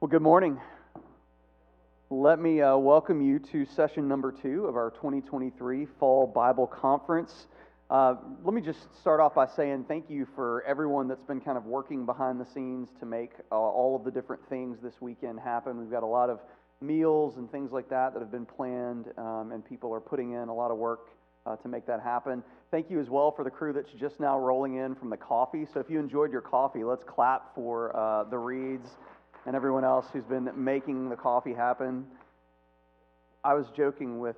Well, good morning. Let me welcome you to session number 2 of our 2023 Fall Bible Conference. Let me just start off by saying thank you for everyone that's been kind of working behind the scenes to make all of the different things this weekend happen. We've got a lot of meals and things like that have been planned, and people are putting in a lot of work to make that happen. Thank you as well for the crew that's just now rolling in from the coffee. So if you enjoyed your coffee, let's clap for the Reeds and everyone else who's been making the coffee happen. I was joking with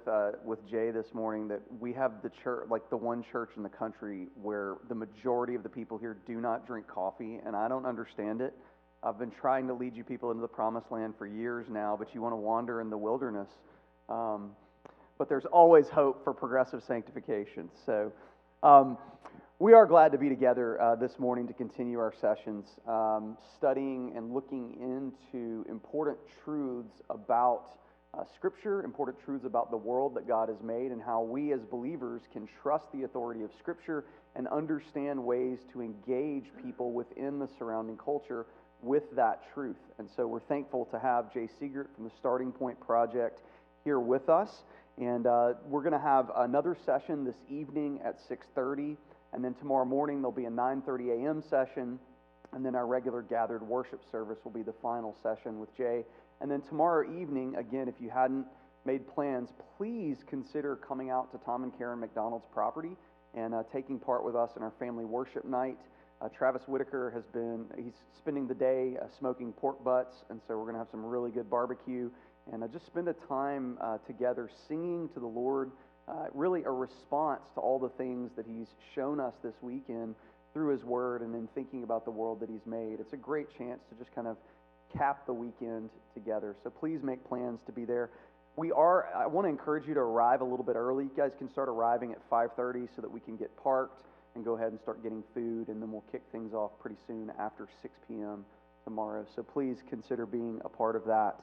Jay this morning that we have the church, like the one church in the country where the majority of the people here do not drink coffee, and I don't understand it. I've been trying to lead you people into the promised land for years now, but you want to wander in the wilderness. But there's always hope for progressive sanctification. So we are glad to be together this morning to continue our sessions, studying and looking into important truths about Scripture, important truths about the world that God has made, and how we as believers can trust the authority of Scripture and understand ways to engage people within the surrounding culture with that truth. And so we're thankful to have Jay Seegert from the Starting Point Project here with us. And we're going to have another session this evening at 6:30. And then tomorrow morning there'll be a 9:30 a.m. session. And then our regular gathered worship service will be the final session with Jay. And then tomorrow evening, again, if you hadn't made plans, please consider coming out to Tom and Karen McDonald's property and taking part with us in our family worship night. Travis Whitaker he's spending the day smoking pork butts. And so we're going to have some really good barbecue. And just spend a time together singing to the Lord, really a response to all the things that He's shown us this weekend through His Word and in thinking about the world that He's made. It's a great chance to just kind of cap the weekend together. So please make plans to be there. I want to encourage you to arrive a little bit early. You guys can start arriving at 5:30 so that we can get parked and go ahead and start getting food, and then we'll kick things off pretty soon after 6 p.m. tomorrow. So please consider being a part of that.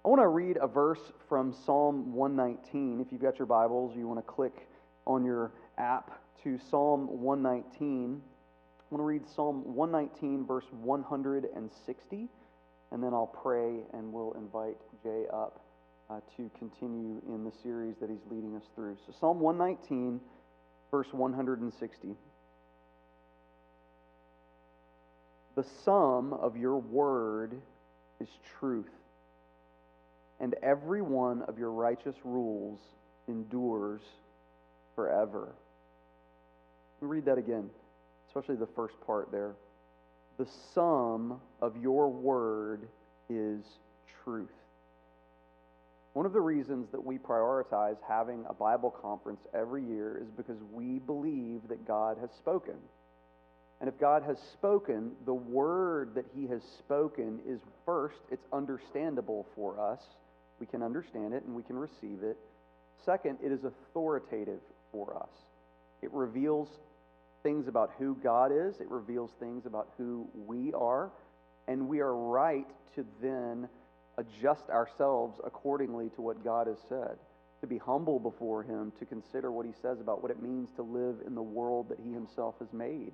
I want to read a verse from Psalm 119. If you've got your Bibles, you want to click on your app to Psalm 119. I want to read Psalm 119, verse 160, and then I'll pray and we'll invite Jay up to continue in the series that he's leading us through. So Psalm 119, verse 160. The sum of your word is truth, and every one of your righteous rules endures forever. Let me read that again, especially the first part there. The sum of your word is truth. One of the reasons that we prioritize having a Bible conference every year is because we believe that God has spoken. And if God has spoken, the word that He has spoken is first, it's understandable for us. We can understand it and we can receive it. Second, it is authoritative for us. It reveals things about who God is. It reveals things about who we are. And we are right to then adjust ourselves accordingly to what God has said. To be humble before Him, to consider what He says about what it means to live in the world that He Himself has made.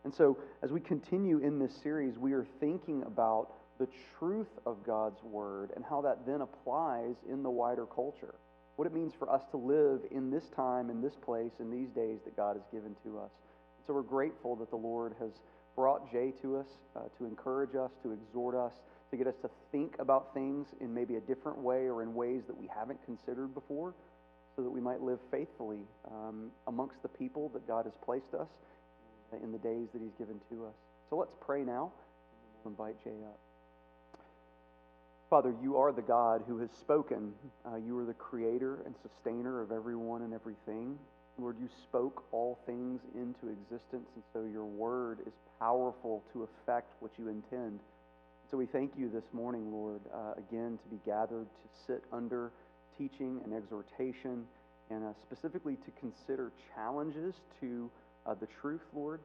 And so, as we continue in this series, we are thinking about the truth of God's Word and how that then applies in the wider culture. What it means for us to live in this time, in this place, in these days that God has given to us. So we're grateful that the Lord has brought Jay to us to encourage us, to exhort us, to get us to think about things in maybe a different way or in ways that we haven't considered before, so that we might live faithfully amongst the people that God has placed us in the days that He's given to us. So let's pray now, and we'll invite Jay up. Father, You are the God who has spoken. You are the creator and sustainer of everyone and everything. Lord, You spoke all things into existence, and so Your word is powerful to effect what You intend. So we thank You this morning, Lord, again, to be gathered to sit under teaching and exhortation, and specifically to consider challenges to the truth, Lord.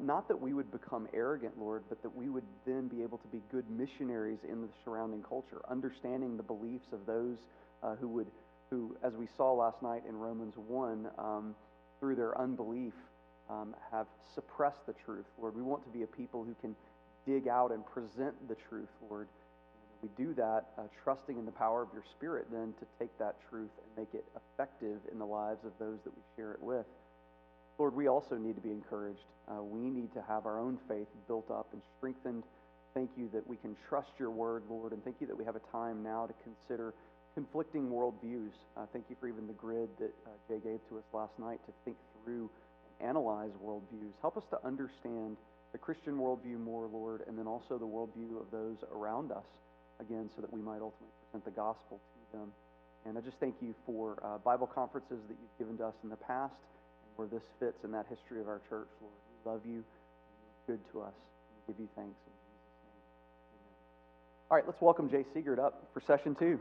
Not that we would become arrogant, Lord, but that we would then be able to be good missionaries in the surrounding culture, understanding the beliefs of those who, as we saw last night in Romans 1, through their unbelief, have suppressed the truth, Lord. We want to be a people who can dig out and present the truth, Lord. we do that, trusting in the power of your Spirit then to take that truth and make it effective in the lives of those that we share it with. Lord, we also need to be encouraged. We need to have our own faith built up and strengthened. Thank you that we can trust your word, Lord, and thank you that we have a time now to consider conflicting worldviews. Thank you for even the grid that Jay gave to us last night to think through and analyze worldviews. Help us to understand the Christian worldview more, Lord, and then also the worldview of those around us, again, so that we might ultimately present the gospel to them. And I just thank you for Bible conferences that you've given to us in the past, and where this fits in that history of our church, Lord. We love you, and you're good to us. We give you thanks in Jesus' name. Amen. All right, let's welcome Jay Seegert up for session 2.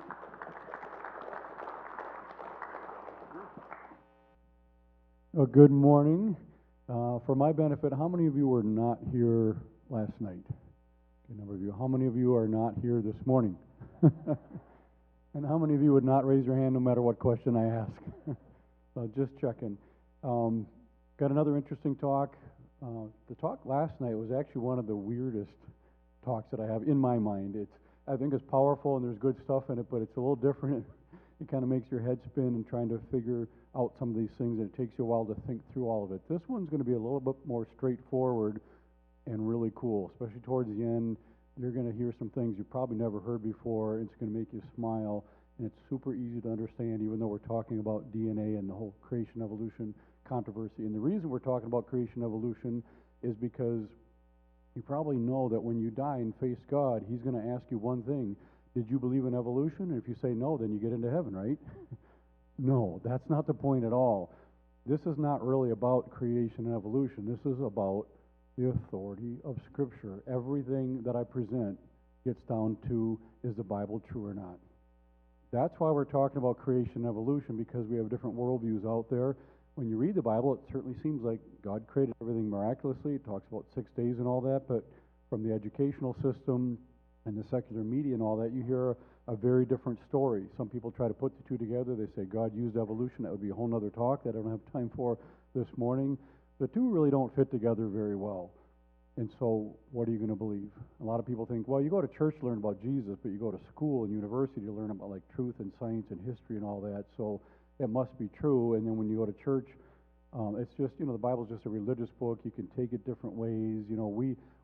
Well, good morning. For my benefit, how many of you were not here last night? A number of you. How many of you are not here this morning? And how many of you would not raise your hand no matter what question I ask? Just checking. Got another interesting talk. The talk last night was actually one of the weirdest talks that I have in my mind. I think it's powerful and there's good stuff in it, but it's a little different. It kind of makes your head spin and trying to figure out some of these things, and it takes you a while to think through all of it. This one's going to be a little bit more straightforward and really cool, especially towards the end. You're going to hear some things you probably never heard before. It's going to make you smile, and it's super easy to understand, even though we're talking about DNA and the whole creation evolution controversy. And the reason we're talking about creation evolution is because you probably know that when you die and face God, He's going to ask you one thing. Did you believe in evolution? And if you say no, then you get into heaven, right? No, that's not the point at all. This is not really about creation and evolution. This is about the authority of Scripture. Everything that I present gets down to, is the Bible true or not? That's why we're talking about creation and evolution, because we have different worldviews out there. When you read the Bible, it certainly seems like God created everything miraculously. It talks about 6 days and all that, but from the educational system and the secular media and all that, you hear a very different story. Some people try to put the two together. They say God used evolution. That would be a whole other talk that I don't have time for this morning. The two really don't fit together very well. And so what are you going to believe? A lot of people think, well, you go to church to learn about Jesus, but you go to school and university to learn about like truth and science and history and all that. So it must be true. And then when you go to church, it's just, the Bible's just a religious book. You can take it different ways.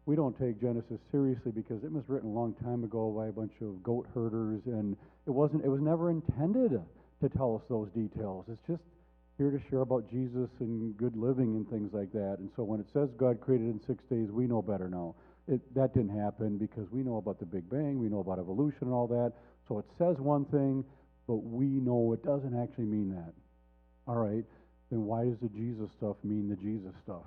We don't take Genesis seriously because it was written a long time ago by a bunch of goat herders, and it was never intended to tell us those details. It's just here to share about Jesus and good living and things like that. And so when it says God created in 6 days, we know better now. That didn't happen because we know about the Big Bang, we know about evolution and all that. So it says one thing, but we know it doesn't actually mean that. All right, then why does the Jesus stuff mean the Jesus stuff?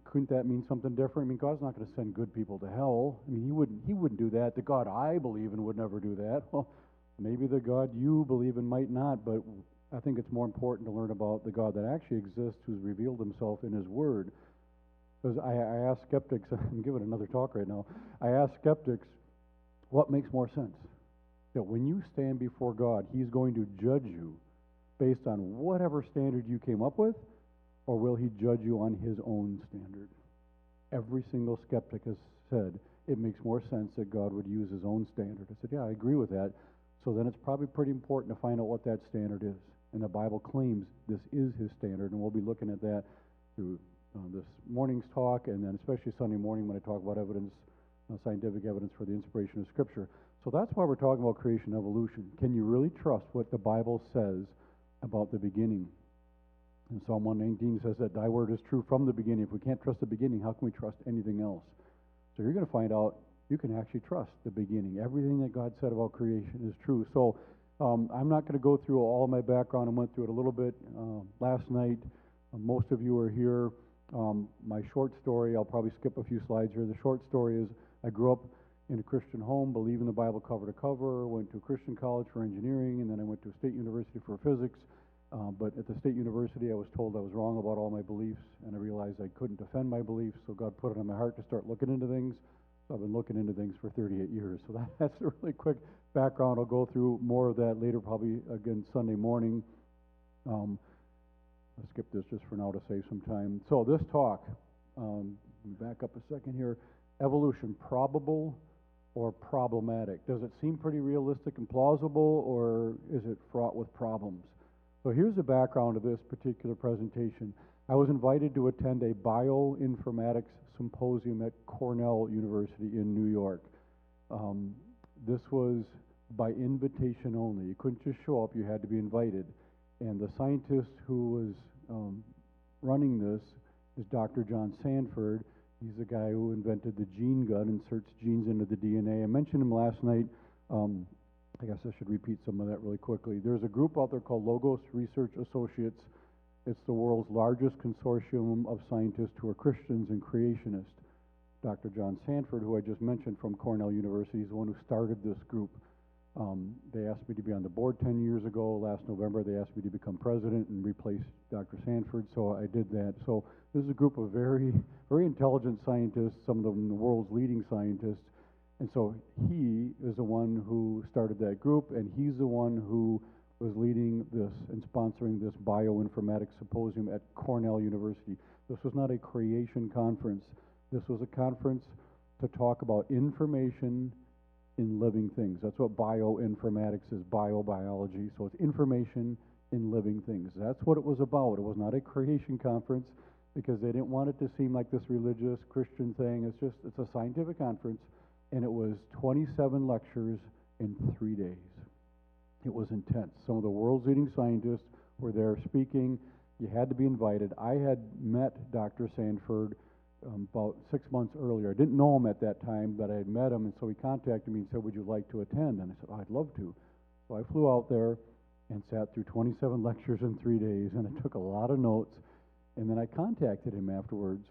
Couldn't that mean something different? God's not going to send good people to hell. He wouldn't do that. The God I believe in would never do that. Well, maybe the God you believe in might not, but I think it's more important to learn about the God that actually exists, who's revealed himself in his word. Because I ask skeptics, I'm giving another talk right now, I ask skeptics, what makes more sense? That when you stand before God, He's going to judge you based on whatever standard you came up with, or will He judge you on His own standard? Every single skeptic has said it makes more sense that God would use His own standard. I said, yeah, I agree with that. So then it's probably pretty important to find out what that standard is. And the Bible claims this is His standard, and we'll be looking at that through this morning's talk, and then especially Sunday morning when I talk about evidence, scientific evidence for the inspiration of Scripture. So that's why we're talking about creation and evolution. Can you really trust what the Bible says about the beginning? And Psalm 119 says that thy word is true from the beginning. If we can't trust the beginning, how can we trust anything else? So you're going to find out you can actually trust the beginning. Everything that God said about creation is true. So I'm not going to go through all of my background. I went through it a little bit last night. Most of you are here. My short story, I'll probably skip a few slides here. The short story is I grew up in a Christian home, believing the Bible cover to cover, went to a Christian college for engineering, and then I went to a state university for physics. But at the state university, I was told I was wrong about all my beliefs, and I realized I couldn't defend my beliefs, so God put it on my heart to start looking into things. So I've been looking into things for 38 years. So that's a really quick background. I'll go through more of that later, probably again Sunday morning. I'll skip this just for now to save some time. So this talk, let me back up a second here. Evolution, probable or problematic? Does it seem pretty realistic and plausible, or is it fraught with problems? So here's the background of this particular presentation. I was invited to attend a bioinformatics symposium at Cornell University in New York. This was by invitation only. You couldn't just show up, you had to be invited. And the scientist who was running this is Dr. John Sanford. He's the guy who invented the gene gun, inserts genes into the DNA. I mentioned him last night. I guess I should repeat some of that really quickly. There's a group out there called Logos Research Associates. It's the world's largest consortium of scientists who are Christians and creationists. Dr. John Sanford, who I just mentioned from Cornell University, is the one who started this group. They asked me to be on the board 10 years ago. Last November, they asked me to become president and replace Dr. Sanford, so I did that. So this is a group of very, very intelligent scientists, some of them the world's leading scientists. And so he is the one who started that group, and he's the one who was leading this and sponsoring this bioinformatics symposium at Cornell University. This was not a creation conference. This was a conference to talk about information in living things. That's what bioinformatics is, biobiology. So it's information in living things. That's what it was about. It was not a creation conference because they didn't want it to seem like this religious Christian thing. It's a scientific conference, and it was 27 lectures in 3 days. It was intense. Some of the world's leading scientists were there speaking. You had to be invited. I had met Dr. Sanford about 6 months earlier. I didn't know him at that time, but I had met him, and so he contacted me and said, would you like to attend? And I said, I'd love to. So I flew out there and sat through 27 lectures in 3 days, and I took a lot of notes. And then I contacted him afterwards,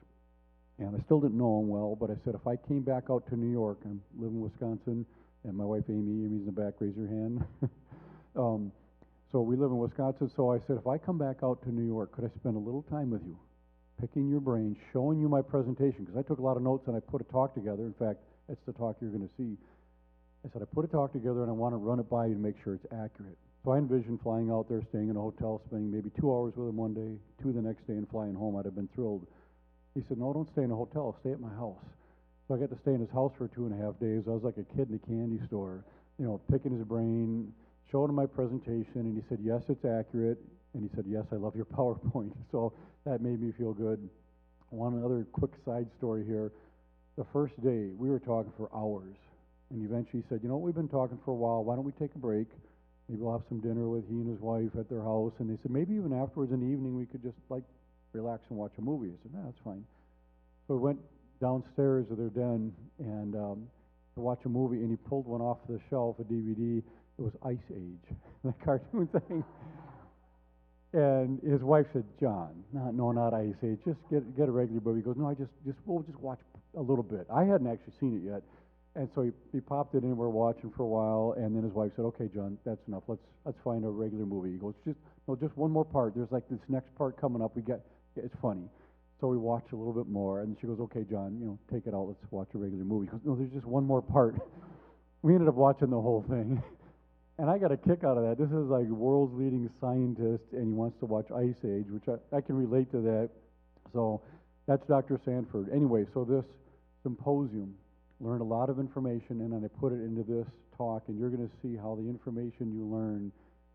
and I still didn't know him well, but I said, if I came back out to New York, I live in Wisconsin, and my wife Amy's in the back, raise your hand. So we live in Wisconsin, so I said, if I come back out to New York, could I spend a little time with you, picking your brain, showing you my presentation, because I took a lot of notes and I put a talk together. In fact, that's the talk you're going to see. I said, I put a talk together and I want to run it by you to make sure it's accurate. So I envisioned flying out there, staying in a hotel, spending maybe 2 hours with him one day, 2 the next day, and flying home. I'd have been thrilled. He said, no, don't stay in a hotel, stay at my house. So I got to stay in his house for 2.5 days. I was like a kid in a candy store, picking his brain, showing him my presentation, and he said, yes, it's accurate, and he said, yes, I love your PowerPoint. So that made me feel good. One other quick side story here. The first day, we were talking for hours, and eventually he said, we've been talking for a while, why don't we take a break? Maybe we'll have some dinner with he and his wife at their house, and they said, maybe even afterwards in the evening we could just, relax and watch a movie. I said, no, that's fine. So we went downstairs to their den and to watch a movie, and he pulled one off the shelf, a DVD. It was Ice Age, the cartoon thing. And his wife said, John, no, not Ice Age, just get a regular movie. He goes, no, we'll just watch a little bit. I hadn't actually seen it yet. And so he popped it in, we're watching for a while, and then his wife said, okay, John, that's enough. Let's find a regular movie. He goes, just one more part. There's like this next part coming up. It's funny. So we watched a little bit more, and she goes, okay, John, take it out. Let's watch a regular movie. He goes, no, there's just one more part. We ended up watching the whole thing. And I got a kick out of that. This is like world's leading scientist, and he wants to watch Ice Age, which I can relate to that. So that's Dr. Sanford. Anyway, so this symposium learned a lot of information, and then I put it into this talk, and you're going to see how the information you learn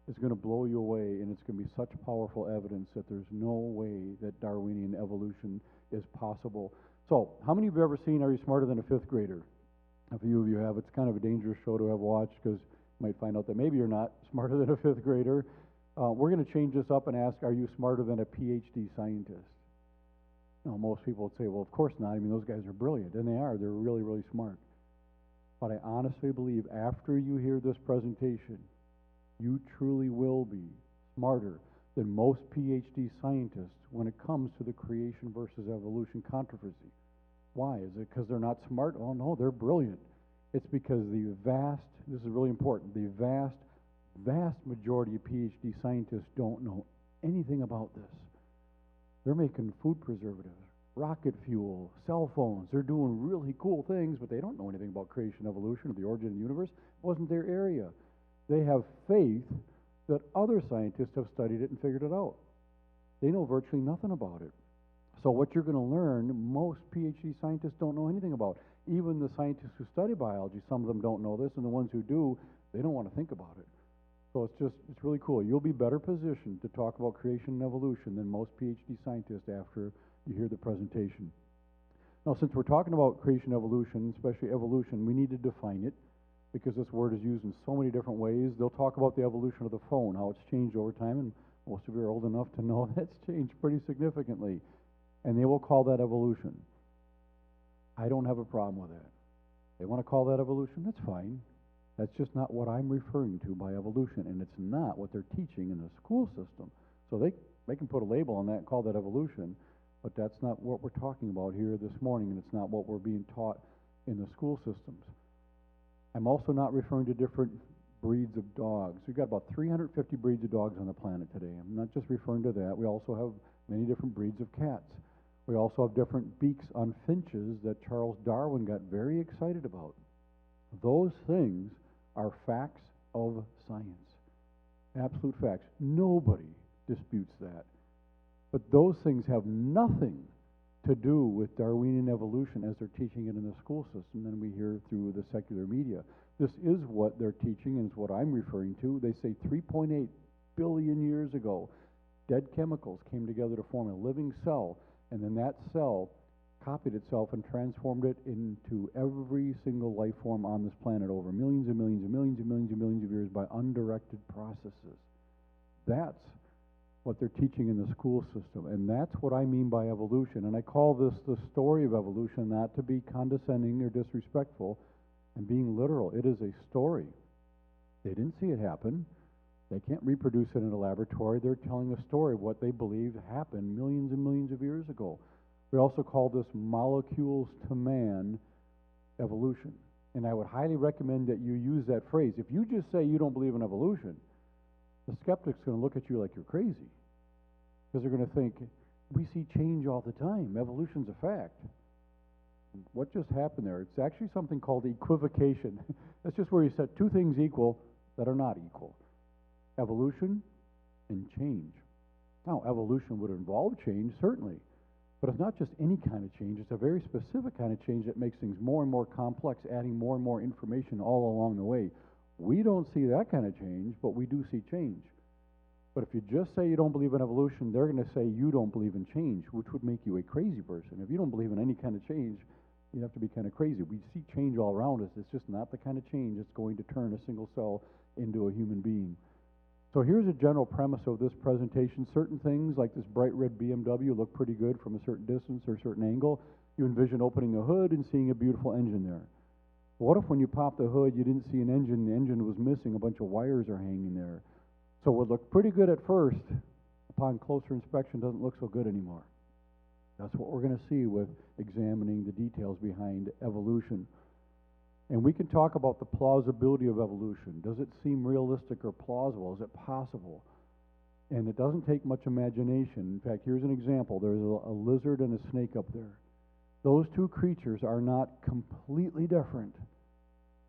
is going to blow you away, and it's going to be such powerful evidence that there's no way that Darwinian evolution is possible. So how many of you have ever seen Are You Smarter Than a Fifth Grader? A few of you have. It's kind of a dangerous show to have watched because you might find out that maybe you're not smarter than a fifth grader. We're going to change this up and ask, are you smarter than a PhD scientist? Most people would say, well, of course not. I mean, those guys are brilliant, and they are. They're really, really smart. But I honestly believe after you hear this presentation, you truly will be smarter than most PhD scientists when it comes to the creation versus evolution controversy. Why? Is it because they're not smart? Oh, no, they're brilliant. It's because this is really important, the vast majority of PhD scientists don't know anything about this. They're making food preservatives, rocket fuel, cell phones. They're doing really cool things, but they don't know anything about creation, evolution, or the origin of the universe. It wasn't their area. They have faith that other scientists have studied it and figured it out. They know virtually nothing about it. So what you're going to learn, most PhD scientists don't know anything about. even the scientists who study biology, some of them don't know this, and the ones who do, they don't want to think about it. So it's really cool. You'll be better positioned to talk about creation and evolution than most PhD scientists after you hear the presentation. Now, since we're talking about creation and evolution, especially evolution, we need to define it because this word is used in so many different ways. They'll talk about the evolution of the phone, how it's changed over time, and most of you are old enough to know that's changed pretty significantly. And they will call that evolution. I don't have a problem with that. They want to call that evolution, that's fine. That's just not what I'm referring to by evolution, and it's not what they're teaching in the school system. So they can put a label on that and call that evolution, but that's not what we're talking about here this morning, and it's not what we're being taught in the school systems. I'm also not referring to different breeds of dogs. We've got about 350 breeds of dogs on the planet today. I'm not just referring to that. We also have many different breeds of cats. We also have different beaks on finches that Charles Darwin got very excited about. Those things are facts of science. Absolute facts. Nobody disputes that. But those things have nothing to do with Darwinian evolution as they're teaching it in the school system and we hear through the secular media. This is what they're teaching and is what I'm referring to. They say 3.8 billion years ago, dead chemicals came together to form a living cell, and then that cell copied itself and transformed it into every single life form on this planet over millions and millions and millions and millions and millions of years by undirected processes. That's what they're teaching in the school system, and that's what I mean by evolution. And I call this the story of evolution, not to be condescending or disrespectful, and being literal. It is a story. They didn't see it happen. They can't reproduce it in a laboratory. They're telling a story of what they believe happened millions and millions of years ago. We also call this molecules to man evolution. And I would highly recommend that you use that phrase. If you just say you don't believe in evolution, the skeptic's going to look at you like you're crazy. Because they're going to think, we see change all the time. Evolution's a fact. What just happened there? It's actually something called equivocation. That's just where you set two things equal that are not equal. Evolution and change. Now, evolution would involve change, certainly. But it's not just any kind of change. It's a very specific kind of change that makes things more and more complex, adding more and more information all along the way. We don't see that kind of change, but we do see change. But if you just say you don't believe in evolution, they're going to say you don't believe in change, which would make you a crazy person. If you don't believe in any kind of change, you have to be kind of crazy. We see change all around us. It's just not the kind of change that's going to turn a single cell into a human being. So here's a general premise of this presentation. Certain things, like this bright red BMW, look pretty good from a certain distance or a certain angle. You envision opening a hood and seeing a beautiful engine there. What if when you pop the hood, you didn't see an engine, the engine was missing, a bunch of wires are hanging there? So what looked pretty good at first, upon closer inspection, doesn't look so good anymore. That's what we're going to see with examining the details behind evolution. And we can talk about the plausibility of evolution. Does it seem realistic or plausible? Is it possible? And it doesn't take much imagination. In fact, here's an example. There's a lizard and a snake up there. Those two creatures are not completely different.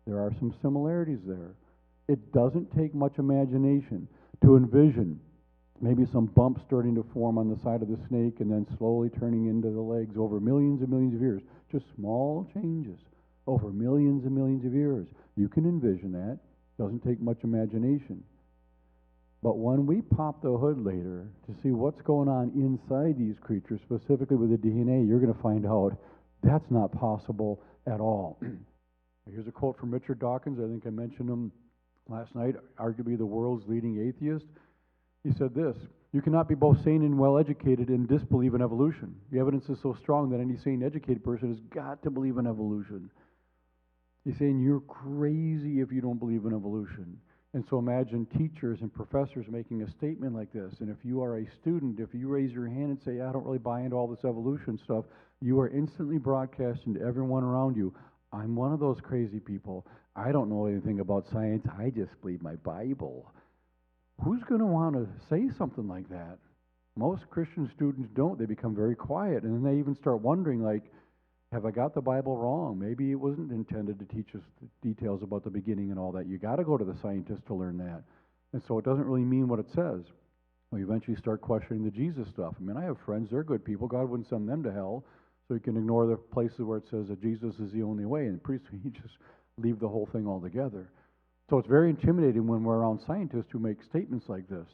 There are some similarities there. It doesn't take much imagination to envision maybe some bumps starting to form on the side of the snake and then slowly turning into the legs over millions and millions of years. Just small changes over millions and millions of years. You can envision that. Doesn't take much imagination. But when we pop the hood later to see what's going on inside these creatures, specifically with the DNA, you're going to find out that's not possible at all. Here's a quote from Richard Dawkins. I think I mentioned him last night, arguably the world's leading atheist. He said this: you cannot be both sane and well-educated and disbelieve in evolution. The evidence is so strong that any sane, educated person has got to believe in evolution. He's saying you're crazy if you don't believe in evolution. And so imagine teachers and professors making a statement like this. And if you are a student, if you raise your hand and say, I don't really buy into all this evolution stuff, you are instantly broadcasting to everyone around you, I'm one of those crazy people. I don't know anything about science. I just believe my Bible. Who's going to want to say something like that? Most Christian students don't. They become very quiet. And then they even start wondering, like, have I got the Bible wrong? Maybe it wasn't intended to teach us the details about the beginning and all that. You got to go to the scientist to learn that. And so it doesn't really mean what it says. We eventually start questioning the Jesus stuff. I mean, I have friends, they're good people. God wouldn't send them to hell. So you can ignore the places where it says that Jesus is the only way, and pretty soon you just leave the whole thing altogether. So it's very intimidating when we're around scientists who make statements like this.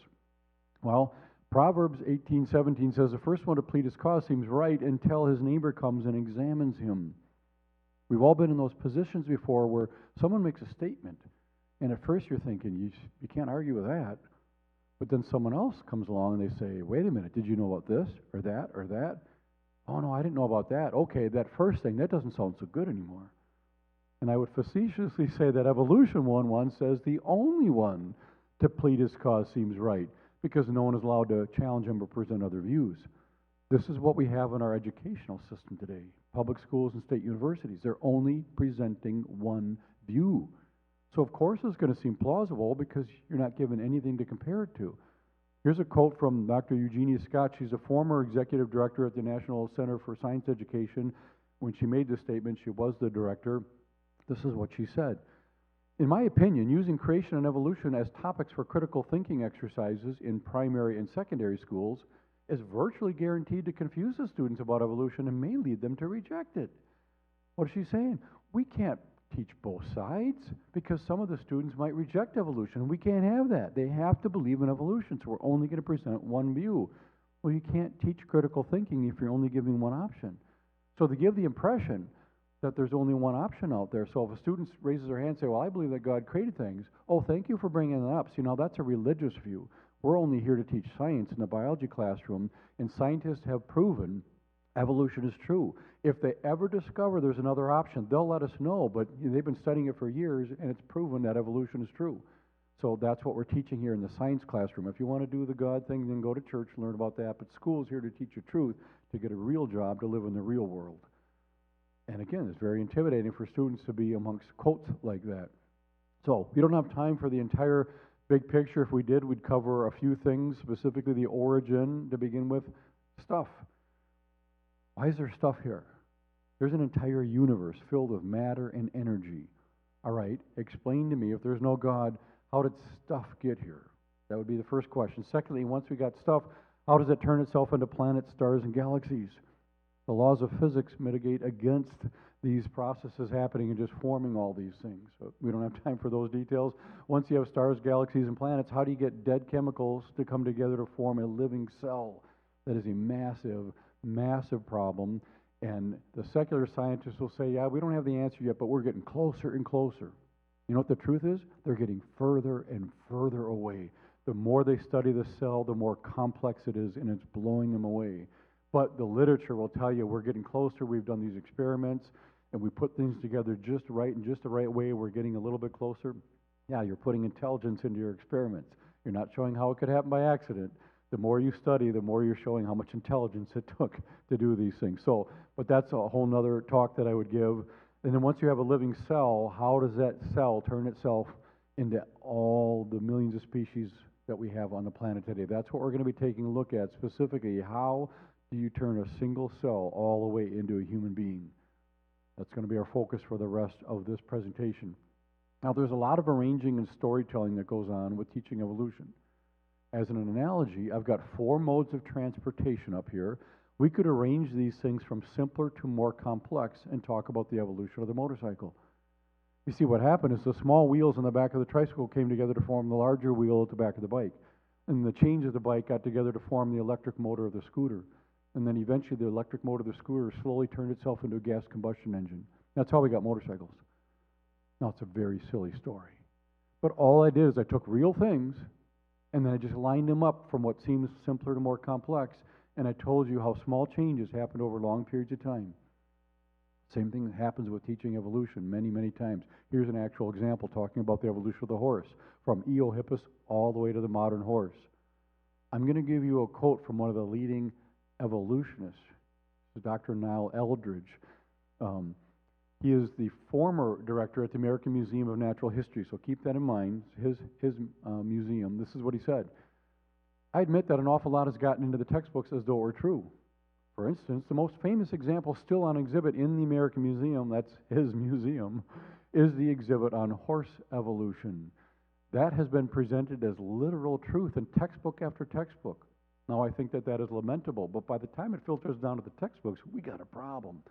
Well, Proverbs 18:17 says, the first one to plead his cause seems right until his neighbor comes and examines him. We've all been in those positions before where someone makes a statement, and at first you're thinking, you can't argue with that. But then someone else comes along and they say, wait a minute, did you know about this or that or that? Oh, no, I didn't know about that. Okay, that first thing, that doesn't sound so good anymore. And I would facetiously say that Evolution 1:1 says the only one to plead his cause seems right, because no one is allowed to challenge him or present other views. This is what we have in our educational system today. Public schools and state universities, they're only presenting one view. So of course it's going to seem plausible because you're not given anything to compare it to. Here's a quote from Dr. Eugenia Scott. She's a former executive director at the National Center for Science Education. When she made this statement, she was the director. This is what she said. In my opinion, using creation and evolution as topics for critical thinking exercises in primary and secondary schools is virtually guaranteed to confuse the students about evolution and may lead them to reject it. What is she saying? We can't teach both sides because some of the students might reject evolution. We can't have that. They have to believe in evolution, so we're only going to present one view. Well, you can't teach critical thinking if you're only giving one option. So they give the impression that there's only one option out there. So if a student raises their hand and say, well, I believe that God created things. Oh, thank you for bringing that up. See, now that's a religious view. We're only here to teach science in the biology classroom, and scientists have proven evolution is true. If they ever discover there's another option, they'll let us know, but they've been studying it for years, and it's proven that evolution is true. So that's what we're teaching here in the science classroom. If you want to do the God thing, then go to church and learn about that, but school is here to teach you truth, to get a real job, to live in the real world. And again, it's very intimidating for students to be amongst quotes like that. So we don't have time for the entire big picture. If we did, we'd cover a few things, specifically the origin to begin with. Stuff. Why is there stuff here? There's an entire universe filled with matter and energy. All right, explain to me, if there's no God, how did stuff get here? That would be the first question. Secondly, once we got stuff, how does it turn itself into planets, stars, and galaxies? The laws of physics mitigate against these processes happening and just forming all these things. So we don't have time for those details. Once you have stars, galaxies, and planets, how do you get dead chemicals to come together to form a living cell? That is a massive, massive problem. And the secular scientists will say, yeah, we don't have the answer yet, but we're getting closer and closer. You know what the truth is? They're getting further and further away. The more they study the cell, the more complex it is, and it's blowing them away. But the literature will tell you we're getting closer. We've done these experiments, and we put things together just right in just the right way. We're getting a little bit closer. Yeah, you're putting intelligence into your experiments. You're not showing how it could happen by accident. The more you study, the more you're showing how much intelligence it took to do these things. So, but that's a whole nother talk that I would give. And then once you have a living cell, how does that cell turn itself into all the millions of species that we have on the planet today? That's what we're going to be taking a look at specifically. How do you turn a single cell all the way into a human being? That's going to be our focus for the rest of this presentation. Now, there's a lot of arranging and storytelling that goes on with teaching evolution. As an analogy, I've got 4 modes of transportation up here. We could arrange these things from simpler to more complex and talk about the evolution of the motorcycle. You see, what happened is the small wheels on the back of the tricycle came together to form the larger wheel at the back of the bike. And the chains of the bike got together to form the electric motor of the scooter. And then eventually the electric motor of the scooter slowly turned itself into a gas combustion engine. That's how we got motorcycles. Now, it's a very silly story. But all I did is I took real things, and then I just lined them up from what seems simpler to more complex, and I told you how small changes happened over long periods of time. Same thing happens with teaching evolution many, many times. Here's an actual example talking about the evolution of the horse, from Eohippus all the way to the modern horse. I'm going to give you a quote from one of the leading evolutionists, Dr. Niall Eldredge. He is the former director at the American Museum of Natural History, so keep that in mind. His museum. This is what he said. I admit that an awful lot has gotten into the textbooks as though it were true. For instance, the most famous example still on exhibit in the American Museum, that's his museum, is the exhibit on horse evolution. That has been presented as literal truth in textbook after textbook. Now, I think that that is lamentable, but by the time it filters down to the textbooks, we got a problem.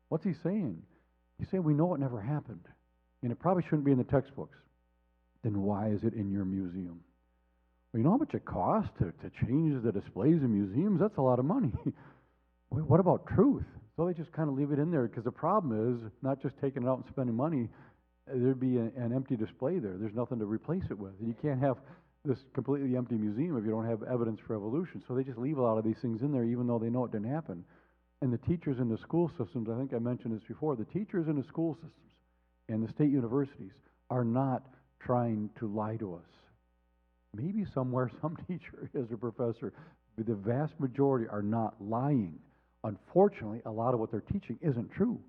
What's he saying? He's saying we know it never happened, and it probably shouldn't be in the textbooks. Then why is it in your museum? Well, you know how much it costs to change the displays in museums? That's a lot of money. What about truth? So they just kind of leave it in there, because the problem is not just taking it out and spending money. There'd be an empty display there. There's nothing to replace it with. And you can't have this completely empty museum if you don't have evidence for evolution. So they just leave a lot of these things in there, even though they know it didn't happen. And the teachers in the school systems, I think I mentioned this before, the teachers in the school systems and the state universities are not trying to lie to us. Maybe somewhere some teacher is a professor, but the vast majority are not lying. Unfortunately, a lot of what they're teaching isn't true,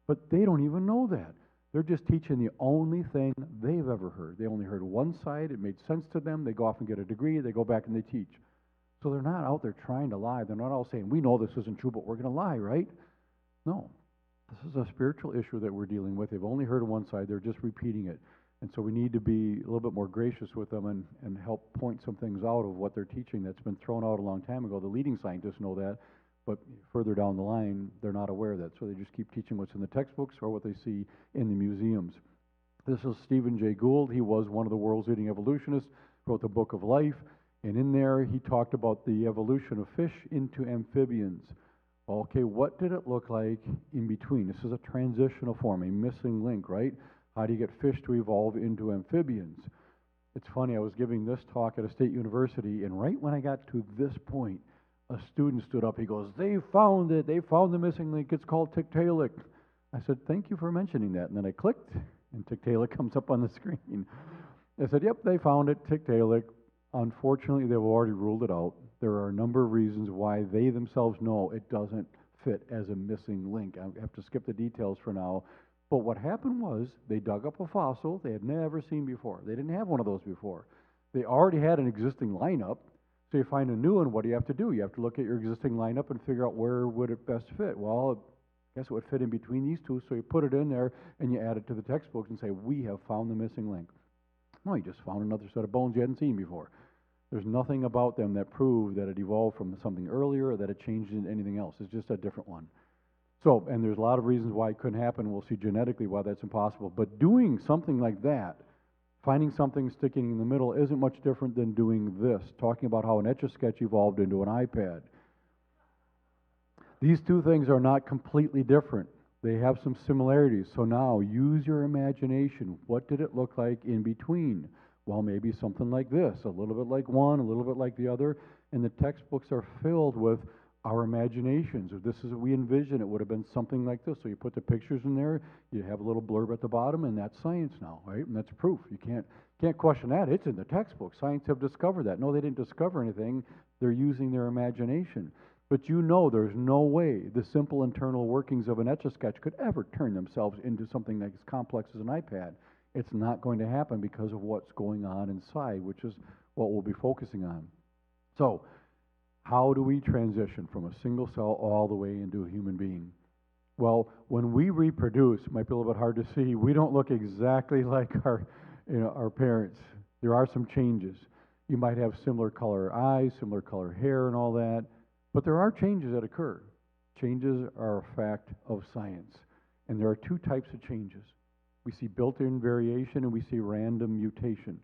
but they don't even know that. They're just teaching the only thing they've ever heard. They only heard one side. It made sense to them. They go off and get a degree. They go back and they teach. So they're not out there trying to lie. They're not all saying, we know this isn't true, but we're going to lie, right? No. This is a spiritual issue that we're dealing with. They've only heard one side. They're just repeating it. And so we need to be a little bit more gracious with them and help point some things out of what they're teaching that's been thrown out a long time ago. The leading scientists know that, but further down the line, they're not aware of that. So they just keep teaching what's in the textbooks or what they see in the museums. This is Stephen Jay Gould. He was one of the world's leading evolutionists, wrote the Book of Life, and in there he talked about the evolution of fish into amphibians. Okay, what did it look like in between? This is a transitional form, a missing link, right? How do you get fish to evolve into amphibians? It's funny, I was giving this talk at a state university, and right when I got to this point, a student stood up. He goes, they found it. They found the missing link. It's called Tiktaalik. I said, thank you for mentioning that. And then I clicked, and Tiktaalik comes up on the screen. I said, yep, they found it, Tiktaalik. Unfortunately, they've already ruled it out. There are a number of reasons why they themselves know it doesn't fit as a missing link. I have to skip the details for now. But what happened was they dug up a fossil they had never seen before. They didn't have one of those before. They already had an existing lineup. So you find a new one, what do you have to do? You have to look at your existing lineup and figure out where would it best fit. Well, I guess it would fit in between these two, so you put it in there and you add it to the textbooks and say, we have found the missing link. No, you just found another set of bones you hadn't seen before. There's nothing about them that proved that it evolved from something earlier or that it changed into anything else. It's just a different one. So, and there's a lot of reasons why it couldn't happen. We'll see genetically why that's impossible. But doing something like that, finding something sticking in the middle, isn't much different than doing this, talking about how an Etch-a-Sketch evolved into an iPad. These two things are not completely different. They have some similarities. So now, use your imagination. What did it look like in between? Well, maybe something like this, a little bit like one, a little bit like the other. And the textbooks are filled with our imaginations. If this is what we envision, it would have been something like this. So you put the pictures in there, you have a little blurb at the bottom, and that's science now, right? And that's proof. You can't question that. It's in the textbook. Science have discovered that. No, they didn't discover anything. They're using their imagination. But you know there's no way the simple internal workings of an Etch-a-Sketch could ever turn themselves into something that's as complex as an iPad. It's not going to happen because of what's going on inside, which is what we'll be focusing on. So, how do we transition from a single cell all the way into a human being? Well, when we reproduce, it might be a little bit hard to see, we don't look exactly like our parents. There are some changes. You might have similar color eyes, similar color hair and all that, but there are changes that occur. Changes are a fact of science, and there are two types of changes. We see built-in variation and we see random mutation.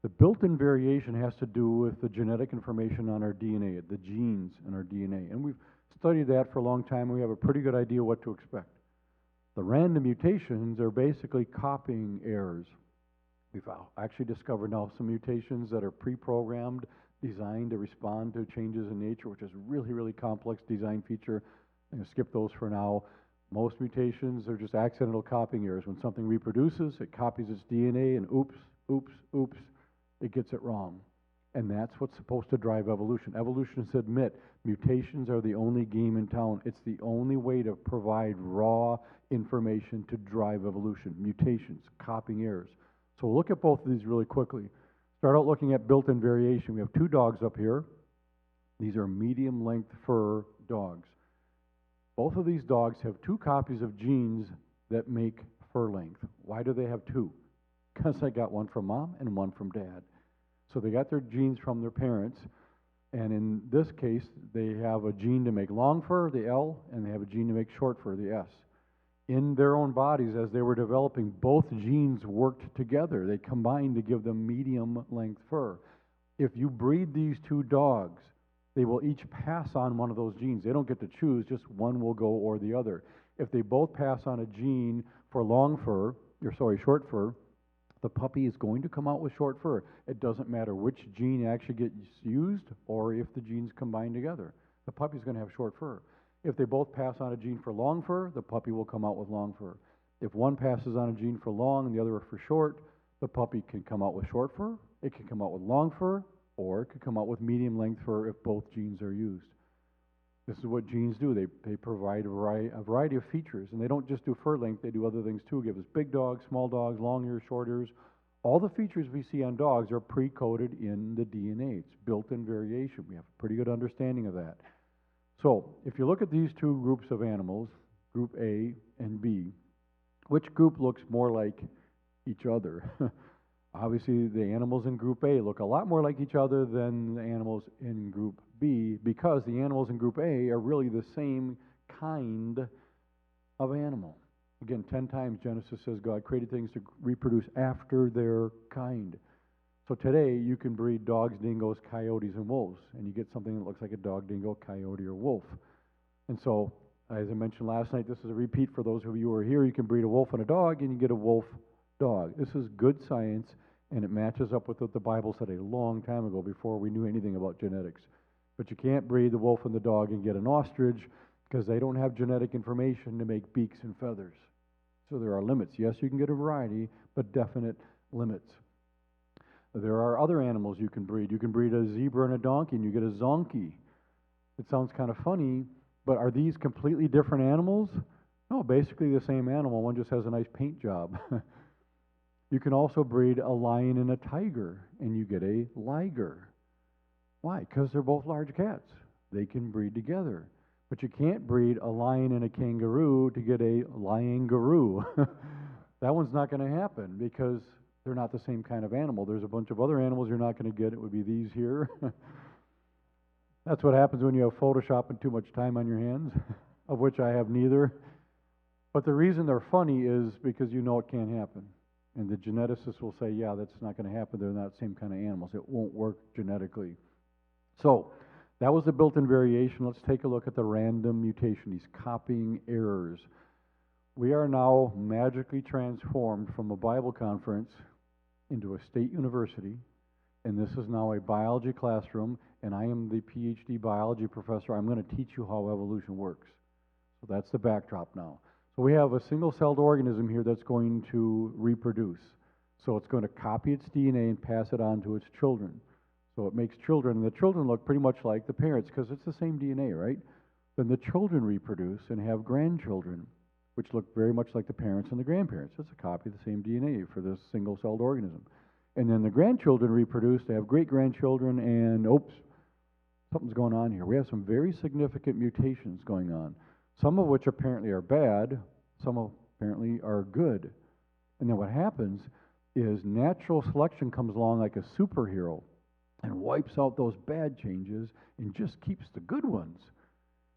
The built-in variation has to do with the genetic information on our DNA, the genes in our DNA. And we've studied that for a long time, and we have a pretty good idea what to expect. The random mutations are basically copying errors. We've actually discovered now some mutations that are pre-programmed, designed to respond to changes in nature, which is a really, really complex design feature. I'm going to skip those for now. Most mutations are just accidental copying errors. When something reproduces, it copies its DNA, and oops, it gets it wrong. And that's what's supposed to drive evolution. Evolutionists admit mutations are the only game in town. It's the only way to provide raw information to drive evolution. Mutations, copying errors. So we'll look at both of these really quickly. Start out looking at built-in variation. We have two dogs up here. These are medium-length fur dogs. Both of these dogs have two copies of genes that make fur length. Why do they have two? Because I got one from mom and one from dad. So they got their genes from their parents. And in this case, they have a gene to make long fur, the L, and they have a gene to make short fur, the S. In their own bodies, as they were developing, both genes worked together. They combined to give them medium length fur. If you breed these two dogs, they will each pass on one of those genes. They don't get to choose, just one will go or the other. If they both pass on a gene for short fur, the puppy is going to come out with short fur. It doesn't matter which gene actually gets used or if the genes combine together. The puppy's going to have short fur. If they both pass on a gene for long fur, the puppy will come out with long fur. If one passes on a gene for long and the other for short, the puppy can come out with short fur, it can come out with long fur, or it could come out with medium length fur if both genes are used. This is what genes do. They provide a variety of features, and they don't just do fur length, they do other things too. Give us big dogs, small dogs, long ears, short ears. All the features we see on dogs are pre-coded in the DNA. It's built-in variation. We have a pretty good understanding of that. So, if you look at these two groups of animals, group A and B, which group looks more like each other? Obviously, the animals in group A look a lot more like each other than the animals in group B, because the animals in group A are really the same kind of animal. Again, 10 times Genesis says God created things to reproduce after their kind. So today, you can breed dogs, dingoes, coyotes, and wolves, and you get something that looks like a dog, dingo, coyote, or wolf. And so, as I mentioned last night, this is a repeat for those of you who are here. You can breed a wolf and a dog, and you get a wolf dog. This is good science, and it matches up with what the Bible said a long time ago before we knew anything about genetics. But you can't breed the wolf and the dog and get an ostrich because they don't have genetic information to make beaks and feathers. So there are limits. Yes, you can get a variety, but definite limits. There are other animals you can breed. You can breed a zebra and a donkey, and you get a zonkey. It sounds kind of funny, but are these completely different animals? No, basically the same animal. One just has a nice paint job. You can also breed a lion and a tiger, and you get a liger. Why? Because they're both large cats. They can breed together. But you can't breed a lion and a kangaroo to get a lion-garoo. That one's not going to happen because they're not the same kind of animal. There's a bunch of other animals you're not going to get. It would be these here. That's what happens when you have Photoshop and too much time on your hands, of which I have neither. But the reason they're funny is because you know it can't happen. And the geneticists will say, yeah, that's not going to happen. They're not the same kind of animals. It won't work genetically. So that was the built-in variation. Let's take a look at the random mutation, these copying errors. We are now magically transformed from a Bible conference into a state university, and this is now a biology classroom, and I am the PhD biology professor. I'm going to teach you how evolution works. So that's the backdrop now. So we have a single-celled organism here that's going to reproduce. So it's going to copy its DNA and pass it on to its children. So it makes children, and the children look pretty much like the parents because it's the same DNA, right? Then the children reproduce and have grandchildren, which look very much like the parents and the grandparents. It's a copy of the same DNA for this single-celled organism. And then the grandchildren reproduce, they have great-grandchildren, and oops, something's going on here. We have some very significant mutations going on, some of which apparently are bad, some apparently are good. And then what happens is natural selection comes along like a superhero and wipes out those bad changes and just keeps the good ones.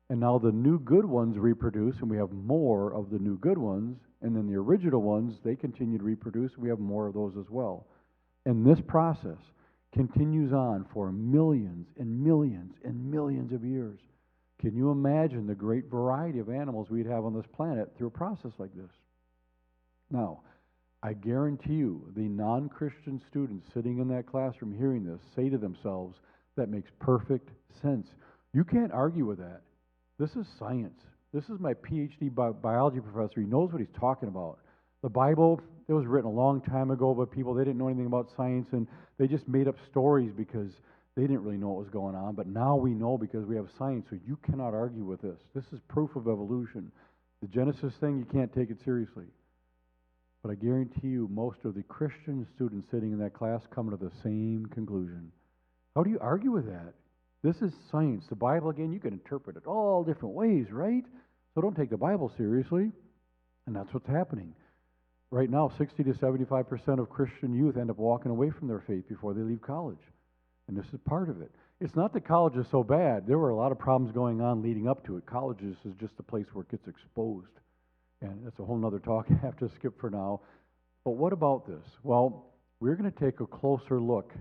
And now the new good ones reproduce, and we have more of the new good ones, and then the original ones, they continue to reproduce, and we have more of those as well. And this process continues on for millions and millions and millions of years. Can you imagine the great variety of animals we'd have on this planet through a process like this? Now, I guarantee you, the non-Christian students sitting in that classroom hearing this say to themselves, that makes perfect sense. You can't argue with that. This is science. This is my PhD biology professor. He knows what he's talking about. The Bible, it was written a long time ago by people. They didn't know anything about science, and they just made up stories because they didn't really know what was going on. But now we know because we have science, so you cannot argue with this. This is proof of evolution. The Genesis thing, you can't take it seriously. But I guarantee you, most of the Christian students sitting in that class come to the same conclusion. How do you argue with that? This is science. The Bible, again, you can interpret it all different ways, right? So don't take the Bible seriously. And that's what's happening. Right now, 60 to 75% of Christian youth end up walking away from their faith before they leave college. And this is part of it. It's not that college is so bad. There were a lot of problems going on leading up to it. College is just a place where it gets exposed. And that's a whole nother talk I have to skip for now. But what about this? Well, we're going to take a closer look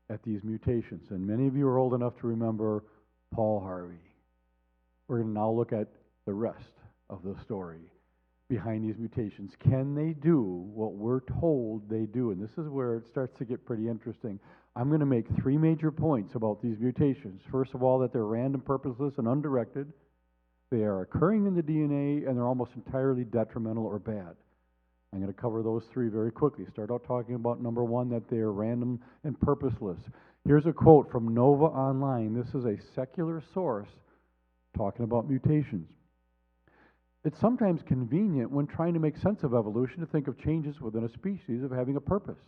at these mutations. And many of you are old enough to remember Paul Harvey. We're going to now look at the rest of the story behind these mutations. Can they do what we're told they do? And this is where it starts to get pretty interesting. I'm going to make three major points about these mutations. First of all, that they're random, purposeless, and undirected. They are occurring in the DNA, and they're almost entirely detrimental or bad. I'm going to cover those three very quickly. Start out talking about number one, that they are random and purposeless. Here's a quote from Nova Online. This is a secular source talking about mutations. It's sometimes convenient when trying to make sense of evolution to think of changes within a species of having a purpose,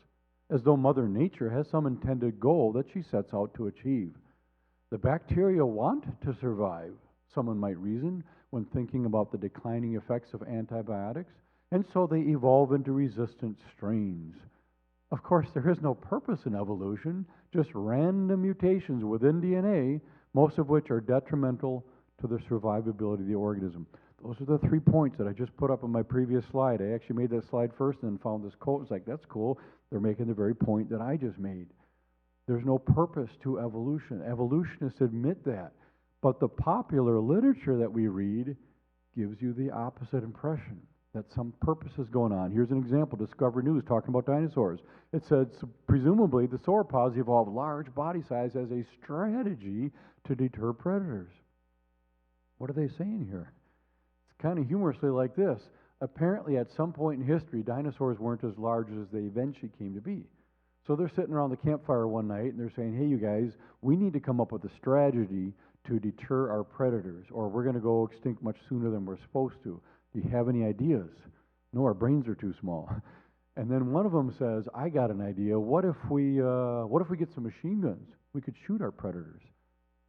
as though Mother Nature has some intended goal that she sets out to achieve. The bacteria want to survive, someone might reason, when thinking about the declining effects of antibiotics, and so they evolve into resistant strains. Of course, there is no purpose in evolution, just random mutations within DNA, most of which are detrimental to the survivability of the organism. Those are the 3 points that I just put up on my previous slide. I actually made that slide first and then found this quote. It's like, that's cool. They're making the very point that I just made. There's no purpose to evolution. Evolutionists admit that. But the popular literature that we read gives you the opposite impression, that some purpose is going on. Here's an example, Discovery News, talking about dinosaurs. It said, presumably, the sauropods evolved large body size as a strategy to deter predators. What are they saying here? It's kind of humorously like this. Apparently, at some point in history, dinosaurs weren't as large as they eventually came to be. So they're sitting around the campfire one night, and they're saying, hey, you guys, we need to come up with a strategy to deter our predators, or we're going to go extinct much sooner than we're supposed to. Do you have any ideas? No, our brains are too small. And then one of them says, I got an idea. What if we get some machine guns? We could shoot our predators.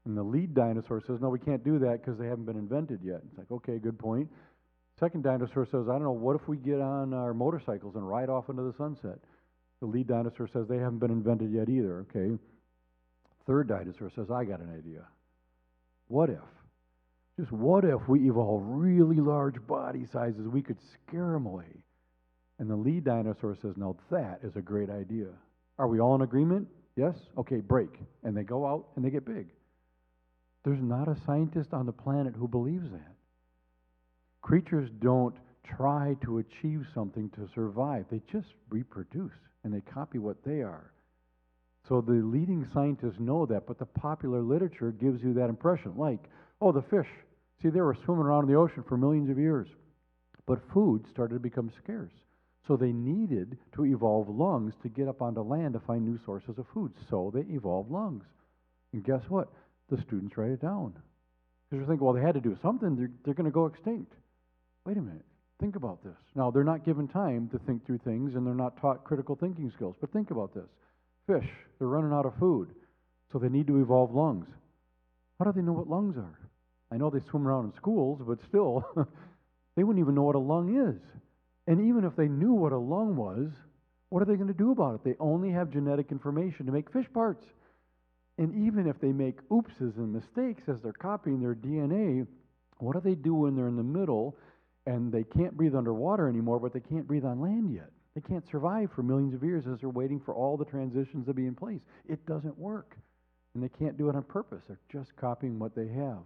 And the lead dinosaur says, no, we can't do that because they haven't been invented yet. It's like, okay, good point. Second dinosaur says, I don't know, what if we get on our motorcycles and ride off into the sunset? The lead dinosaur says, they haven't been invented yet either, okay? Third dinosaur says, I got an idea. What if? Just what if we evolve really large body sizes, we could scare them away? And the lead dinosaur says, no, that is a great idea. Are we all in agreement? Yes? Okay, break. And they go out and they get big. There's not a scientist on the planet who believes that. Creatures don't try to achieve something to survive. They just reproduce, and they copy what they are. So the leading scientists know that, but the popular literature gives you that impression. Like, oh, the fish. See, they were swimming around in the ocean for millions of years. But food started to become scarce. So they needed to evolve lungs to get up onto land to find new sources of food. So they evolved lungs. And guess what? The students write it down. Because they think, well, they had to do something. They're going to go extinct. Wait a minute. Think about this. Now, they're not given time to think through things, and they're not taught critical thinking skills. But think about this. Fish, they're running out of food, so they need to evolve lungs. How do they know what lungs are? I know they swim around in schools, but still, they wouldn't even know what a lung is. And even if they knew what a lung was, what are they going to do about it? They only have genetic information to make fish parts. And even if they make oopses and mistakes as they're copying their DNA, what do they do when they're in the middle and they can't breathe underwater anymore, but they can't breathe on land yet? They can't survive for millions of years as they're waiting for all the transitions to be in place. It doesn't work. And they can't do it on purpose. They're just copying what they have.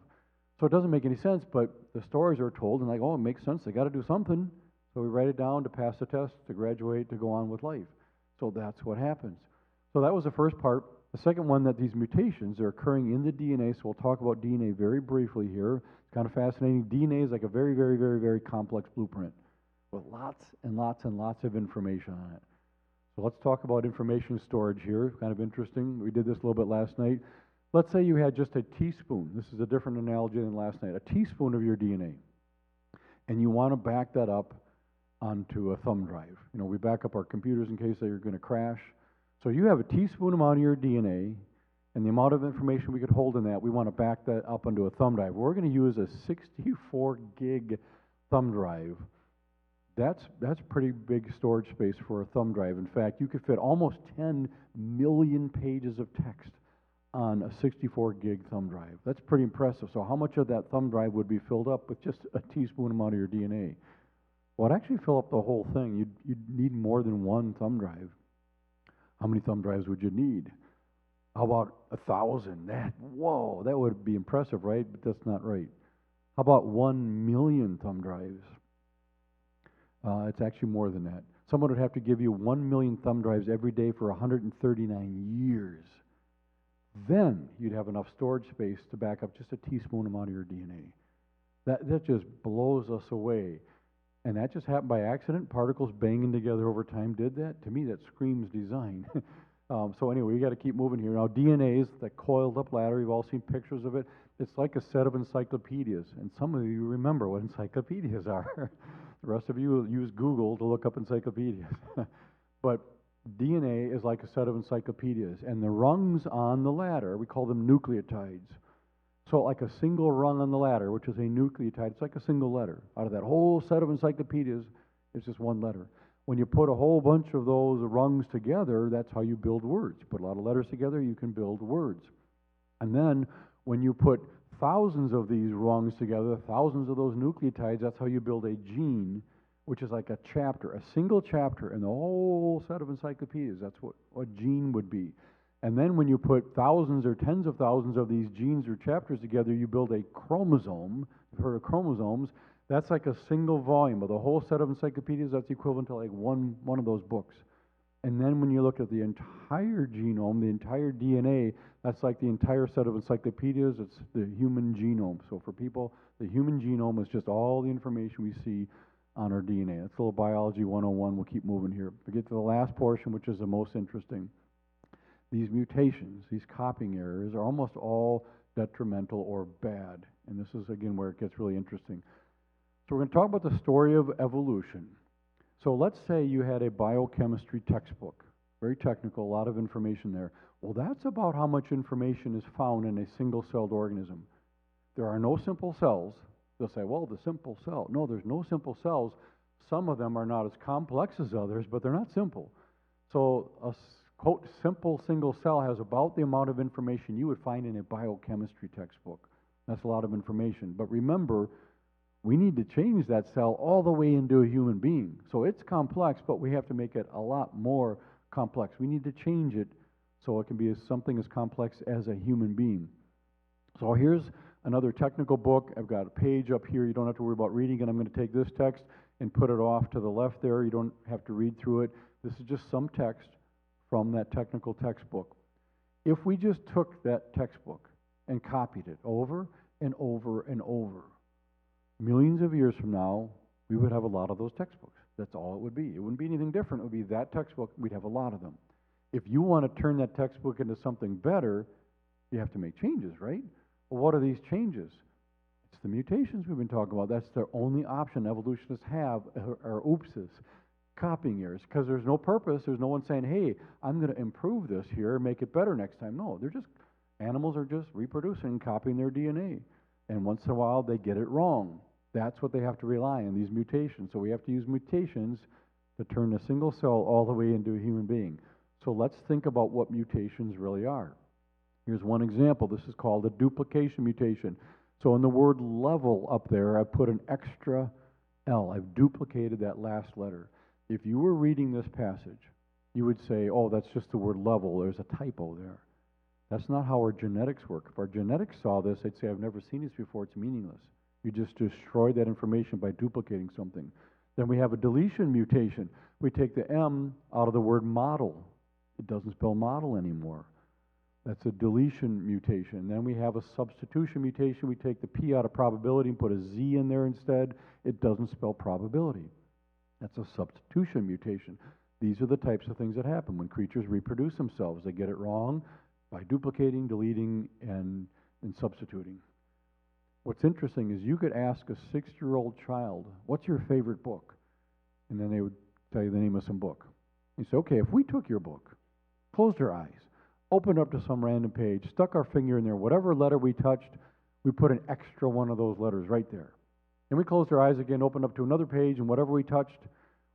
So it doesn't make any sense, but the stories are told, and like, oh, it makes sense. They got to do something. So we write it down to pass the test, to graduate, to go on with life. So that's what happens. So that was the first part. The second one, that these mutations are occurring in the DNA. So we'll talk about DNA very briefly here. It's kind of fascinating. DNA is like a very, very, very, very complex blueprint with lots and lots and lots of information on it. So let's talk about information storage here. Kind of interesting. We did this a little bit last night. Let's say you had just a teaspoon. This is a different analogy than last night. A teaspoon of your DNA. And you want to back that up onto a thumb drive. You know, we back up our computers in case they're going to crash. So you have a teaspoon amount of your DNA, and the amount of information we could hold in that, we want to back that up onto a thumb drive. We're going to use a 64 gig thumb drive. That's pretty big storage space for a thumb drive. In fact, you could fit almost 10 million pages of text on a 64 gig thumb drive. That's pretty impressive. So how much of that thumb drive would be filled up with just a teaspoon amount of your DNA? Well, it'd actually fill up the whole thing. You'd need more than one thumb drive. How many thumb drives would you need? How about 1,000? Whoa, that would be impressive, right? But that's not right. How about 1,000,000 thumb drives? It's actually more than that. Someone would have to give you 1,000,000 thumb drives every day for 139 years. Then you'd have enough storage space to back up just a teaspoon amount of your DNA. That just blows us away. And that just happened by accident. Particles banging together over time did that. To me, that screams design. So anyway, we got to keep moving here. Now, DNA is that coiled up ladder. You've all seen pictures of it. It's like a set of encyclopedias. And some of you remember what encyclopedias are. The rest of you use Google to look up encyclopedias. But DNA is like a set of encyclopedias. And the rungs on the ladder, we call them nucleotides. So like a single rung on the ladder, which is a nucleotide, it's like a single letter. Out of that whole set of encyclopedias, it's just one letter. When you put a whole bunch of those rungs together, that's how you build words. You put a lot of letters together, you can build words. And then when you put thousands of these rungs together, thousands of those nucleotides, that's how you build a gene, which is like a chapter, a single chapter in the whole set of encyclopedias. That's what gene would be. And then when you put thousands or tens of thousands of these genes or chapters together, you build a chromosome. You've heard of chromosomes. That's like a single volume of the whole set of encyclopedias. That's equivalent to like one of those books. And then when you look at the entire genome, the entire DNA, that's like the entire set of encyclopedias. It's the human genome. So for people, the human genome is just all the information we see on our DNA. That's a little biology 101. We'll keep moving here. We get to the last portion, which is the most interesting. These mutations, these copying errors, are almost all detrimental or bad. And this is, again, where it gets really interesting. So we're going to talk about the story of evolution. So let's say you had a biochemistry textbook, very technical, a lot of information there. Well, that's about how much information is found in a single-celled organism. There are no simple cells. They'll say, well, the simple cell. No, there's no simple cells. Some of them are not as complex as others, but they're not simple. So a quote, simple single cell has about the amount of information you would find in a biochemistry textbook. That's a lot of information. But remember, we need to change that cell all the way into a human being. So it's complex, but we have to make it a lot more complex. We need to change it so it can be something as complex as a human being. So here's another technical book. I've got a page up here. You don't have to worry about reading it. I'm going to take this text and put it off to the left there. You don't have to read through it. This is just some text from that technical textbook. If we just took that textbook and copied it over and over and over, millions of years from now, we would have a lot of those textbooks. That's all it would be. It wouldn't be anything different. It would be that textbook. We'd have a lot of them. If you want to turn that textbook into something better, you have to make changes, right? Well, what are these changes? It's the mutations we've been talking about. That's the only option evolutionists have, are oopses. Copying errors, because there's no purpose. There's no one saying, hey, I'm going to improve this here, make it better next time. No, animals are just reproducing, copying their DNA. And once in a while, they get it wrong. That's what they have to rely on, these mutations. So we have to use mutations to turn a single cell all the way into a human being. So let's think about what mutations really are. Here's one example. This is called a duplication mutation. So in the word level up there, I put an extra L. I've duplicated that last letter. If you were reading this passage, you would say, oh, that's just the word level. There's a typo there. That's not how our genetics work. If our genetics saw this, they'd say, I've never seen this before. It's meaningless. You just destroy that information by duplicating something. Then we have a deletion mutation. We take the M out of the word model. It doesn't spell model anymore. That's a deletion mutation. Then we have a substitution mutation. We take the P out of probability and put a Z in there instead. It doesn't spell probability. That's a substitution mutation. These are the types of things that happen when creatures reproduce themselves. They get it wrong by duplicating, deleting, and substituting. What's interesting is you could ask a 6-year-old child, what's your favorite book? And then they would tell you the name of some book. You say, okay, if we took your book, closed our eyes, opened up to some random page, stuck our finger in there, whatever letter we touched, we put an extra one of those letters right there. And we closed our eyes again, opened up to another page, and whatever we touched,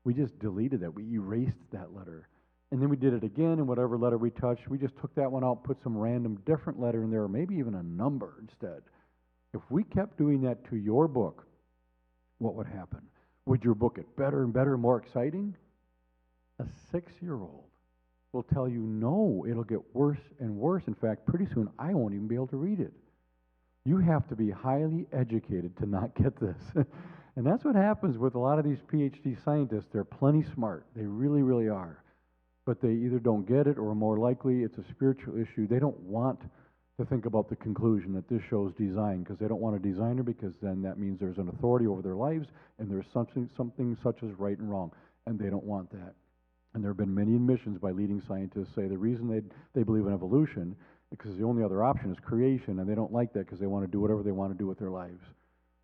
we just deleted that. We erased that letter. And then we did it again, and whatever letter we touched, we just took that one out, put some random different letter in there, or maybe even a number instead. If we kept doing that to your book, what would happen? Would your book get better and better, more exciting? A 6-year-old will tell you, no, it'll get worse and worse. In fact, pretty soon I won't even be able to read it. You have to be highly educated to not get this. And that's what happens with a lot of these PhD scientists. They're plenty smart. They really, really are. But they either don't get it, or more likely it's a spiritual issue. They don't want to think about the conclusion that this shows design, because they don't want a designer, because then that means there's an authority over their lives, and there's something such as right and wrong, and they don't want that. And there have been many admissions by leading scientists say the reason they believe in evolution is because the only other option is creation, and they don't like that because they want to do whatever they want to do with their lives.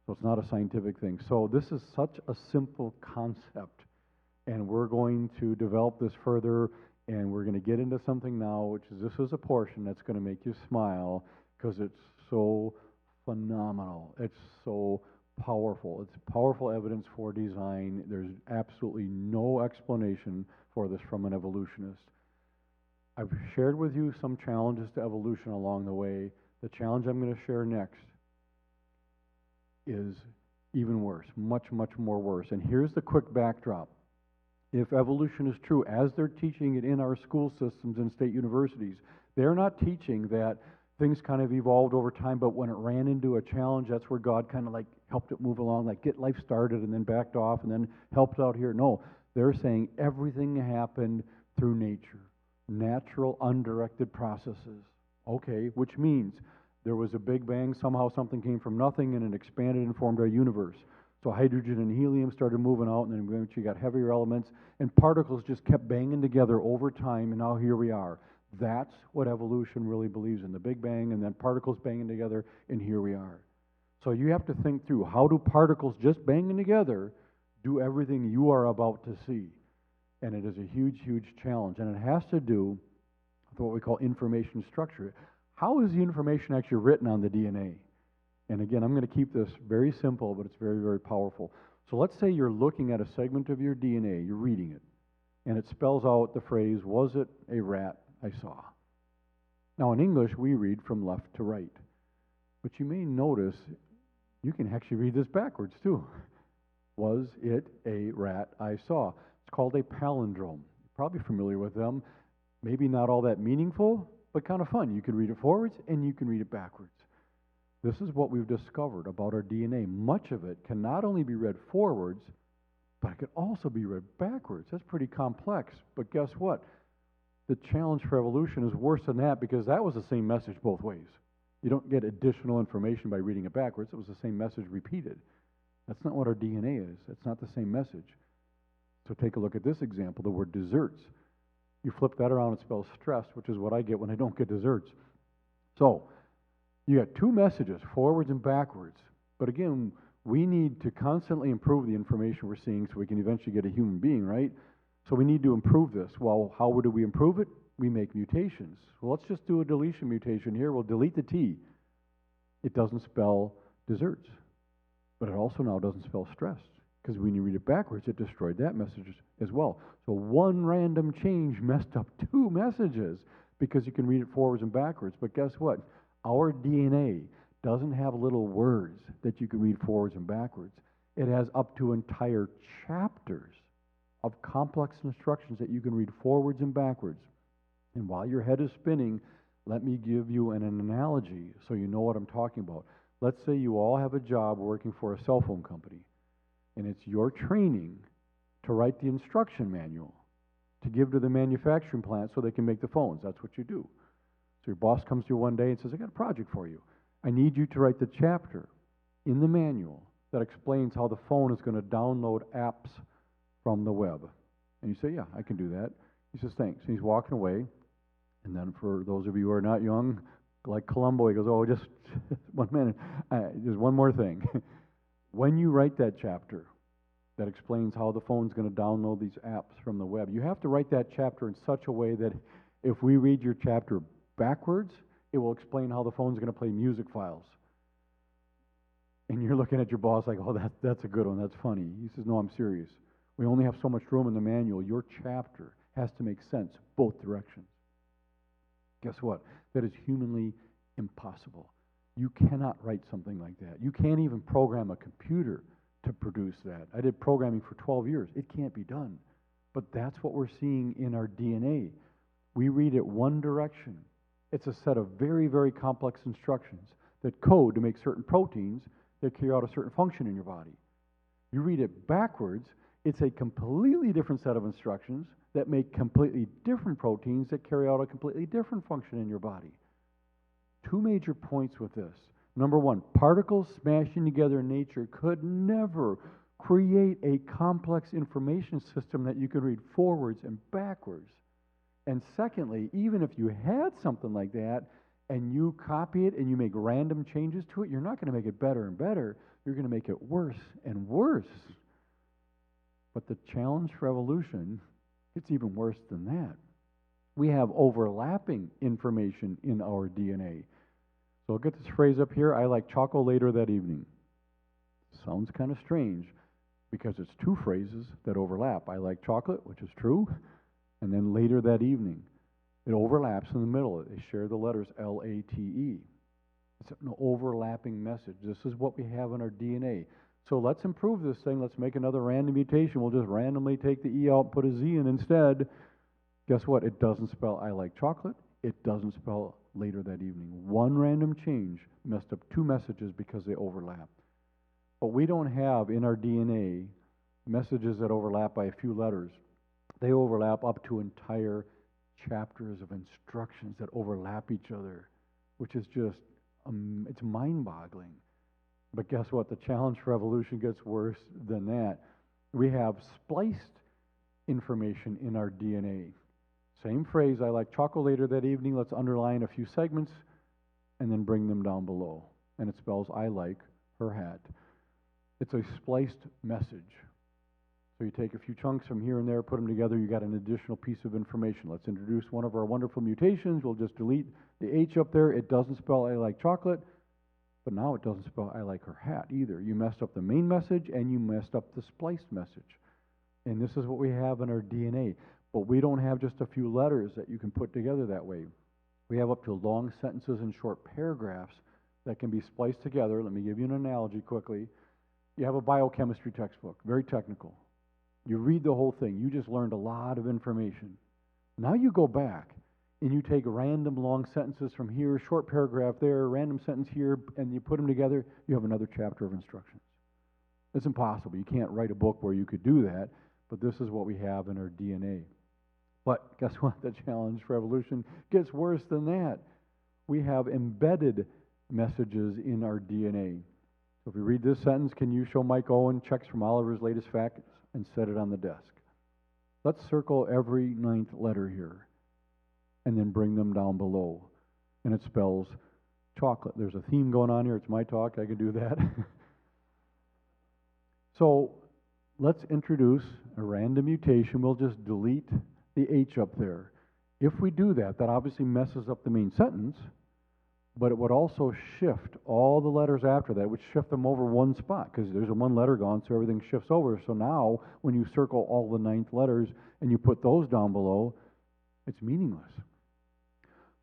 So it's not a scientific thing. So this is such a simple concept, and we're going to develop this further, and we're going to get into something now, which is, this is a portion that's going to make you smile because it's so phenomenal. It's so powerful. It's powerful evidence for design. There's absolutely no explanation for this from an evolutionist. I've shared with you some challenges to evolution along the way. The challenge I'm going to share next is even worse, much, much more worse. And here's the quick backdrop. If evolution is true, as they're teaching it in our school systems and state universities, they're not teaching that things kind of evolved over time, but when it ran into a challenge, that's where God kind of like helped it move along, like get life started and then backed off and then helped out here. No, they're saying everything happened through nature, natural, undirected processes. Okay, which means there was a big bang, somehow something came from nothing and it expanded and formed our universe. So hydrogen and helium started moving out, and then eventually you got heavier elements, and particles just kept banging together over time, and now here we are. That's what evolution really believes in, the Big Bang, and then particles banging together, and here we are. So you have to think through, how do particles just banging together do everything you are about to see? And it is a huge, huge challenge, and it has to do with what we call information structure. How is the information actually written on the DNA? And again, I'm going to keep this very simple, but it's very, very powerful. So let's say you're looking at a segment of your DNA, you're reading it, and it spells out the phrase, was it a rat I saw? Now in English, we read from left to right. But you may notice, you can actually read this backwards too. Was it a rat I saw? It's called a palindrome. You're probably familiar with them. Maybe not all that meaningful, but kind of fun. You can read it forwards and you can read it backwards. This is what we've discovered about our DNA. Much of it can not only be read forwards, but it can also be read backwards. That's pretty complex. But guess what? The challenge for evolution is worse than that, because that was the same message both ways. You don't get additional information by reading it backwards. It was the same message repeated. That's not what our DNA is. It's not the same message. So take a look at this example, the word desserts. You flip that around, it spells stressed, which is what I get when I don't get desserts. So you got two messages, forwards and backwards. But again, we need to constantly improve the information we're seeing so we can eventually get a human being, right? So we need to improve this. Well, how do we improve it? We make mutations. Well, let's just do a deletion mutation here. We'll delete the T. It doesn't spell desserts. But it also now doesn't spell stressed, because when you read it backwards, it destroyed that message as well. So one random change messed up two messages, because you can read it forwards and backwards. But guess what? Our DNA doesn't have little words that you can read forwards and backwards. It has up to entire chapters of complex instructions that you can read forwards and backwards. And while your head is spinning, let me give you an analogy so you know what I'm talking about. Let's say you all have a job working for a cell phone company, and it's your training to write the instruction manual to give to the manufacturing plant so they can make the phones. That's what you do. So your boss comes to you one day and says, I got a project for you. I need you to write the chapter in the manual that explains how the phone is going to download apps from the web. And you say, yeah, I can do that. He says, thanks. And he's walking away. And then for those of you who are not young, like Columbo, he goes, oh, just 1 minute. Just one more thing. When you write that chapter that explains how the phone's going to download these apps from the web, you have to write that chapter in such a way that if we read your chapter backwards, it will explain how the phone's going to play music files. And you're looking at your boss like, oh, that's a good one. That's funny. He says, no, I'm serious. We only have so much room in the manual. Your chapter has to make sense both directions. Guess what? That is humanly impossible. You cannot write something like that. You can't even program a computer to produce that. I did programming for 12 years. It can't be done. But that's what we're seeing in our DNA. We read it one direction. It's a set of very, very complex instructions that code to make certain proteins that carry out a certain function in your body. You read it backwards, it's a completely different set of instructions that make completely different proteins that carry out a completely different function in your body. Two major points with this. Number one, particles smashing together in nature could never create a complex information system that you could read forwards and backwards. And secondly, even if you had something like that and you copy it and you make random changes to it, you're not going to make it better and better. You're going to make it worse and worse. But the challenge for evolution, it's even worse than that. We have overlapping information in our DNA. So I'll get this phrase up here, I like chocolate later that evening. Sounds kind of strange because it's two phrases that overlap. I like chocolate, which is true, and then later that evening. It overlaps in the middle. They share the letters L-A-T-E. It's an overlapping message. This is what we have in our DNA. So let's improve this thing. Let's make another random mutation. We'll just randomly take the E out and put a Z in instead. Guess what? It doesn't spell I like chocolate. It doesn't spell later that evening. One random change messed up two messages because they overlap. But we don't have in our DNA messages that overlap by a few letters. They overlap up to entire chapters of instructions that overlap each other, which is just, it's mind-boggling. But guess what? The challenge for evolution gets worse than that. We have spliced information in our DNA. Same phrase, I like chocolate later that evening. Let's underline a few segments and then bring them down below. And it spells I like her hat. It's a spliced message. So you take a few chunks from here and there, put them together, you got an additional piece of information. Let's introduce one of our wonderful mutations. We'll just delete the H up there. It doesn't spell I like chocolate, but now it doesn't spell I like her hat either. You messed up the main message and you messed up the spliced message. And this is what we have in our DNA. But we don't have just a few letters that you can put together that way. We have up to long sentences and short paragraphs that can be spliced together. Let me give you an analogy quickly. You have a biochemistry textbook, very technical. You read the whole thing. You just learned a lot of information. Now you go back and you take random long sentences from here, short paragraph there, random sentence here, and you put them together, you have another chapter of instructions. It's impossible. You can't write a book where you could do that, but this is what we have in our DNA. But guess what? The challenge for evolution gets worse than that. We have embedded messages in our DNA. So if we read this sentence, can you show Mike Owen checks from Oliver's latest facts and set it on the desk? Let's circle every ninth letter here and then bring them down below. And it spells chocolate. There's a theme going on here. It's my talk. I can do that. So let's introduce a random mutation. We'll just delete the H up there. If we do that, that obviously messes up the main sentence, but it would also shift all the letters after that. It would shift them over one spot because there's a one letter gone, so everything shifts over. So now when you circle all the ninth letters and you put those down below, it's meaningless.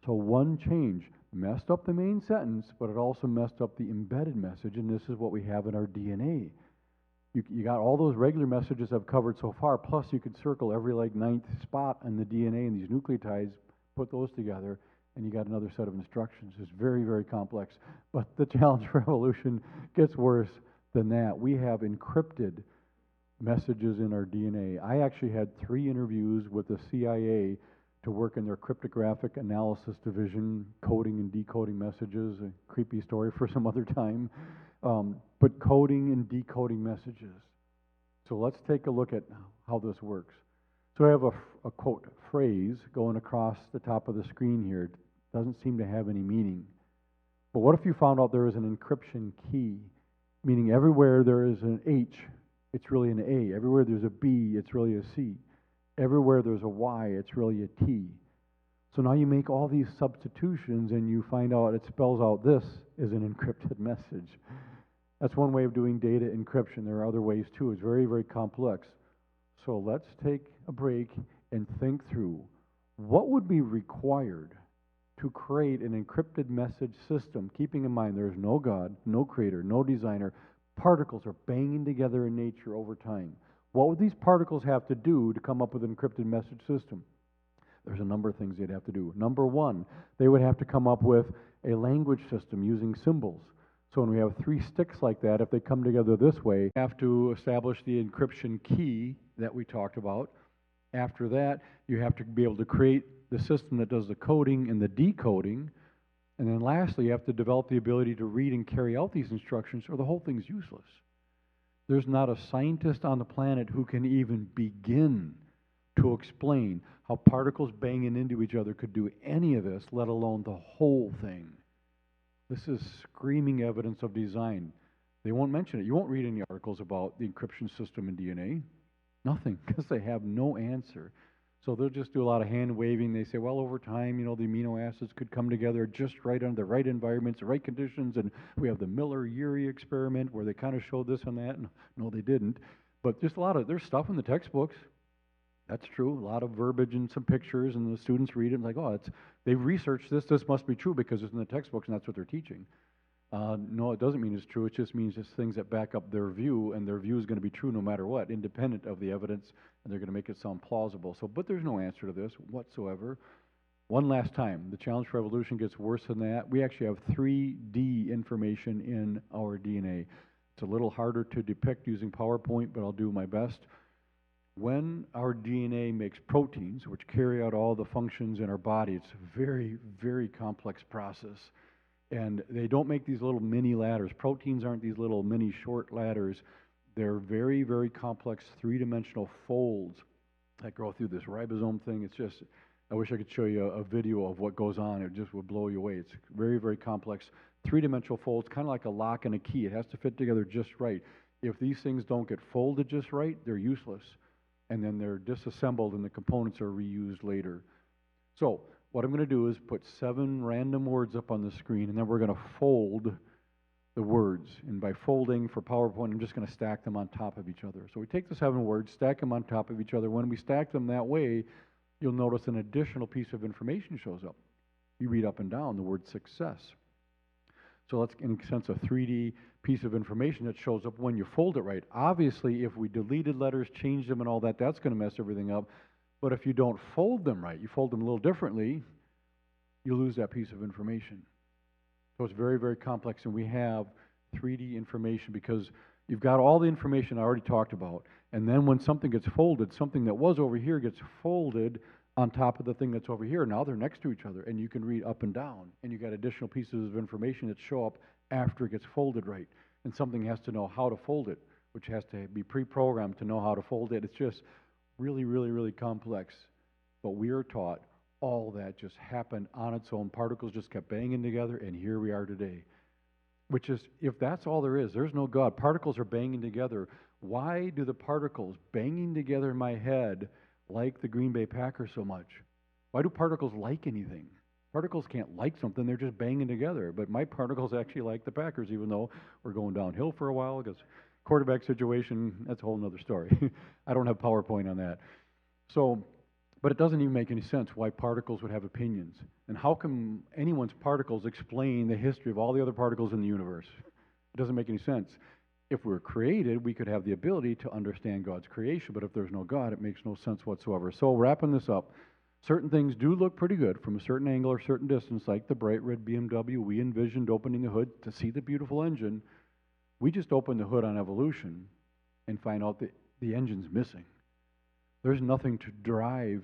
So one change messed up the main sentence, but it also messed up the embedded message, and this is what we have in our DNA. You got all those regular messages I've covered so far, plus you could circle every ninth spot in the DNA and these nucleotides, put those together, and you got another set of instructions. It's very, very complex. But the challenge for evolution gets worse than that. We have encrypted messages in our DNA. I actually had 3 interviews with the CIA to work in their cryptographic analysis division, coding and decoding messages, a creepy story for some other time. But coding and decoding messages. So let's take a look at how this works. So I have a quote phrase going across the top of the screen here. It doesn't seem to have any meaning. But what if you found out there is an encryption key, meaning everywhere there is an H, it's really an A. Everywhere there's a B, it's really a C. Everywhere there's a Y, it's really a T. So now you make all these substitutions and you find out it spells out this is an encrypted message. That's one way of doing data encryption. There are other ways too. It's very, very complex. So let's take a break and think through what would be required to create an encrypted message system, keeping in mind there's no God, no creator, no designer. Particles are banging together in nature over time. What would these particles have to do to come up with an encrypted message system? There's a number of things they'd have to do. Number one, they would have to come up with a language system using symbols. So when we have three sticks like that, if they come together this way, we have to establish the encryption key that we talked about. After that, you have to be able to create the system that does the coding and the decoding. And then lastly, you have to develop the ability to read and carry out these instructions, or the whole thing's useless. There's not a scientist on the planet who can even begin to explain how particles banging into each other could do any of this, let alone the whole thing. This is screaming evidence of design. They won't mention it. You won't read any articles about the encryption system in DNA. Nothing, because they have no answer. So they'll just do a lot of hand waving. They say, well, over time, the amino acids could come together just right under the right environments, the right conditions, and we have the Miller-Urey experiment where they kind of showed this and that. And no, they didn't. But just there's stuff in the textbooks. That's true. A lot of verbiage and some pictures, and the students read it and like, oh, they've researched this. This must be true because it's in the textbooks, and that's what they're teaching. No, it doesn't mean it's true. It just means it's things that back up their view, and their view is going to be true no matter what, independent of the evidence, and they're going to make it sound plausible. But there's no answer to this whatsoever. One last time, the challenge for evolution gets worse than that. We actually have 3D information in our DNA. It's a little harder to depict using PowerPoint, but I'll do my best. When our DNA makes proteins, which carry out all the functions in our body, it's a very, very complex process. And they don't make these little mini ladders. Proteins aren't these little mini short ladders. They're very, very complex three-dimensional folds that go through this ribosome thing. It's just, I wish I could show you a video of what goes on. It just would blow you away. It's very, very complex three-dimensional folds, kind of like a lock and a key. It has to fit together just right. If these things don't get folded just right, they're useless. And then they're disassembled and the components are reused later. So what I'm going to do is put 7 random words up on the screen, and then we're going to fold the words. And by folding for PowerPoint, I'm just going to stack them on top of each other. So we take the 7 words, stack them on top of each other. When we stack them that way, you'll notice an additional piece of information shows up. You read up and down the word success. So that's, in a sense, a 3D piece of information that shows up when you fold it right. Obviously, if we deleted letters, changed them and all that, that's going to mess everything up. But if you don't fold them right, you fold them a little differently, you lose that piece of information. So it's very, very complex, and we have 3D information because you've got all the information I already talked about. And then when something gets folded, something that was over here gets folded on top of the thing that's over here. Now they're next to each other, and you can read up and down. And you got additional pieces of information that show up after it gets folded right. And something has to know how to fold it, which has to be pre-programmed to know how to fold it. It's just really, really, really complex. But we are taught all that just happened on its own. Particles just kept banging together, and here we are today. Which is, if that's all there is, there's no God. Particles are banging together. Why do the particles banging together in my head like the Green Bay Packers so much? Why do particles like anything? Particles can't like something, they're just banging together. But my particles actually like the Packers, even though we're going downhill for a while, because quarterback situation, that's a whole other story. I don't have PowerPoint on that. So, but it doesn't even make any sense why particles would have opinions. And how can anyone's particles explain the history of all the other particles in the universe? It doesn't make any sense. If we're created, we could have the ability to understand God's creation, but if there's no God, it makes no sense whatsoever. So wrapping this up, certain things do look pretty good from a certain angle or certain distance, like the bright red BMW. We envisioned opening the hood to see the beautiful engine. We just open the hood on evolution and find out that the engine's missing. There's nothing to drive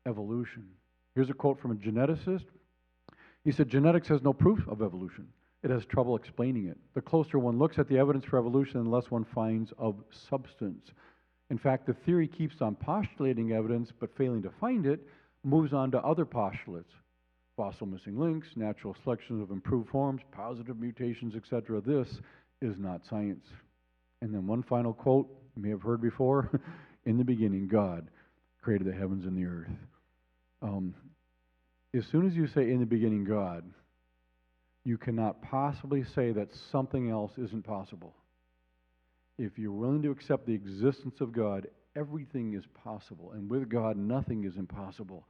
evolution. Here's a quote from a geneticist. He said, genetics has no proof of evolution. It has trouble explaining it. The closer one looks at the evidence for evolution, the less one finds of substance. In fact, the theory keeps on postulating evidence, but failing to find it, moves on to other postulates. Fossil missing links, natural selections of improved forms, positive mutations, etc. This is not science. And then one final quote you may have heard before. In the beginning, God created the heavens and the earth. As soon as you say in the beginning, God, you cannot possibly say that something else isn't possible. If you're willing to accept the existence of God, everything is possible. And with God, nothing is impossible.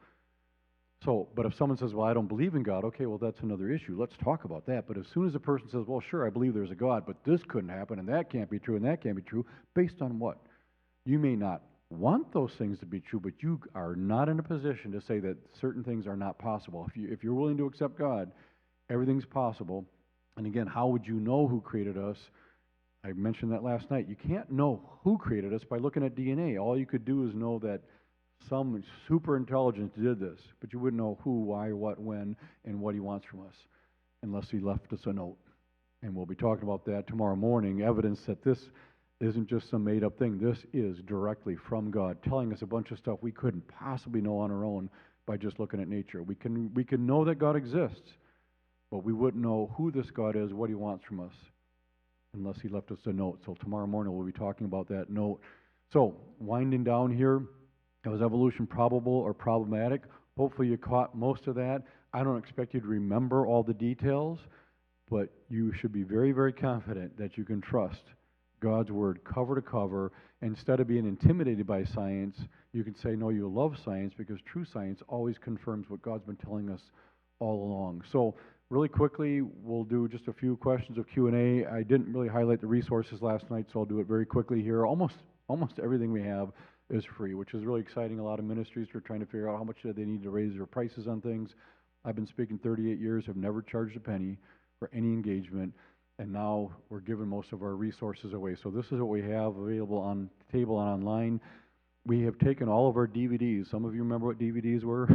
So, but if someone says, well, I don't believe in God, okay, well, that's another issue. Let's talk about that. But as soon as a person says, well, sure, I believe there's a God, but this couldn't happen, and that can't be true, and that can't be true, based on what? You may not want those things to be true, but you are not in a position to say that certain things are not possible. If you're willing to accept God, everything's possible. And again, how would you know who created us? I mentioned that last night. You can't know who created us by looking at DNA. All you could do is know that some super intelligence did this, but you wouldn't know who, why, what, when, and what he wants from us unless he left us a note. And we'll be talking about that tomorrow morning, evidence that this isn't just some made-up thing. This is directly from God, telling us a bunch of stuff we couldn't possibly know on our own by just looking at nature. We can know that God exists, but we wouldn't know who this God is, what he wants from us, unless he left us a note. So tomorrow morning we'll be talking about that note. So winding down here, was evolution probable or problematic? Hopefully you caught most of that. I don't expect you to remember all the details, but you should be very, very confident that you can trust God's Word cover to cover. Instead of being intimidated by science, you can say, no, you love science, because true science always confirms what God's been telling us all along. So really quickly, we'll do just a few questions of Q&A. I didn't really highlight the resources last night, so I'll do it very quickly here. Almost everything we have is free, which is really exciting. A lot of ministries are trying to figure out how much do they need to raise their prices on things. I've been speaking 38 years, have never charged a penny for any engagement, and now we're giving most of our resources away. So this is what we have available on the table and online. We have taken all of our DVDs. Some of you remember what DVDs were?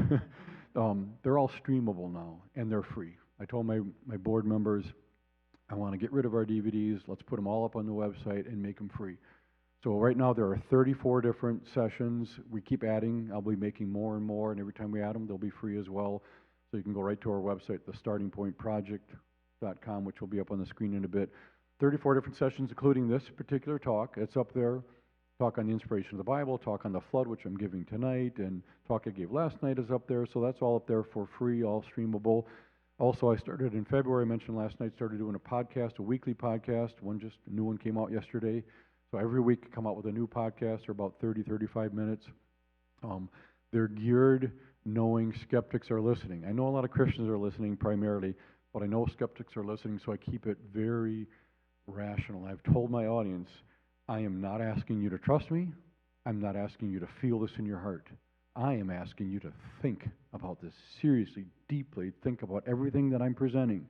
They're all streamable now, and they're free. I told my board members, I want to get rid of our DVDs. Let's put them all up on the website and make them free. So right now there are 34 different sessions. We keep adding. I'll be making more and more, and every time we add them, they'll be free as well. So you can go right to our website, thestartingpointproject.com, which will be up on the screen in a bit. 34 different sessions, including this particular talk. It's up there. Talk on the inspiration of the Bible, talk on the flood, which I'm giving tonight, and talk I gave last night is up there. So that's all up there for free, all streamable. Also, I started in February, I mentioned last night, started doing a podcast, a weekly podcast. A new one came out yesterday. So every week I come out with a new podcast. They're about 30, 35 minutes. They're geared knowing skeptics are listening. I know a lot of Christians are listening primarily, but I know skeptics are listening, so I keep it very rational. I've told my audience, I am not asking you to trust me. I'm not asking you to feel this in your heart. I am asking you to think about this seriously, deeply, think about everything that I'm presenting.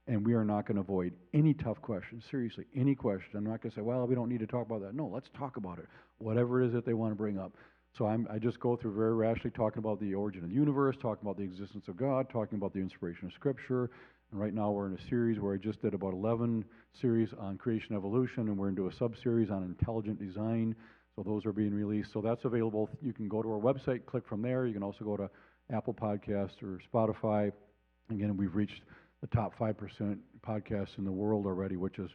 And we are not going to avoid any tough questions, seriously, any question. I'm not going to say, well, we don't need to talk about that. No, let's talk about it, whatever it is that they want to bring up. So I just go through very rationally talking about the origin of the universe, talking about the existence of God, talking about the inspiration of Scripture. And right now we're in a series where I just did about 11 series on creation evolution, and we're into a sub-series on intelligent design. So those are being released. So that's available. You can go to our website, click from there. You can also go to Apple Podcasts or Spotify. Again, we've reached the top 5% podcasts in the world already, which is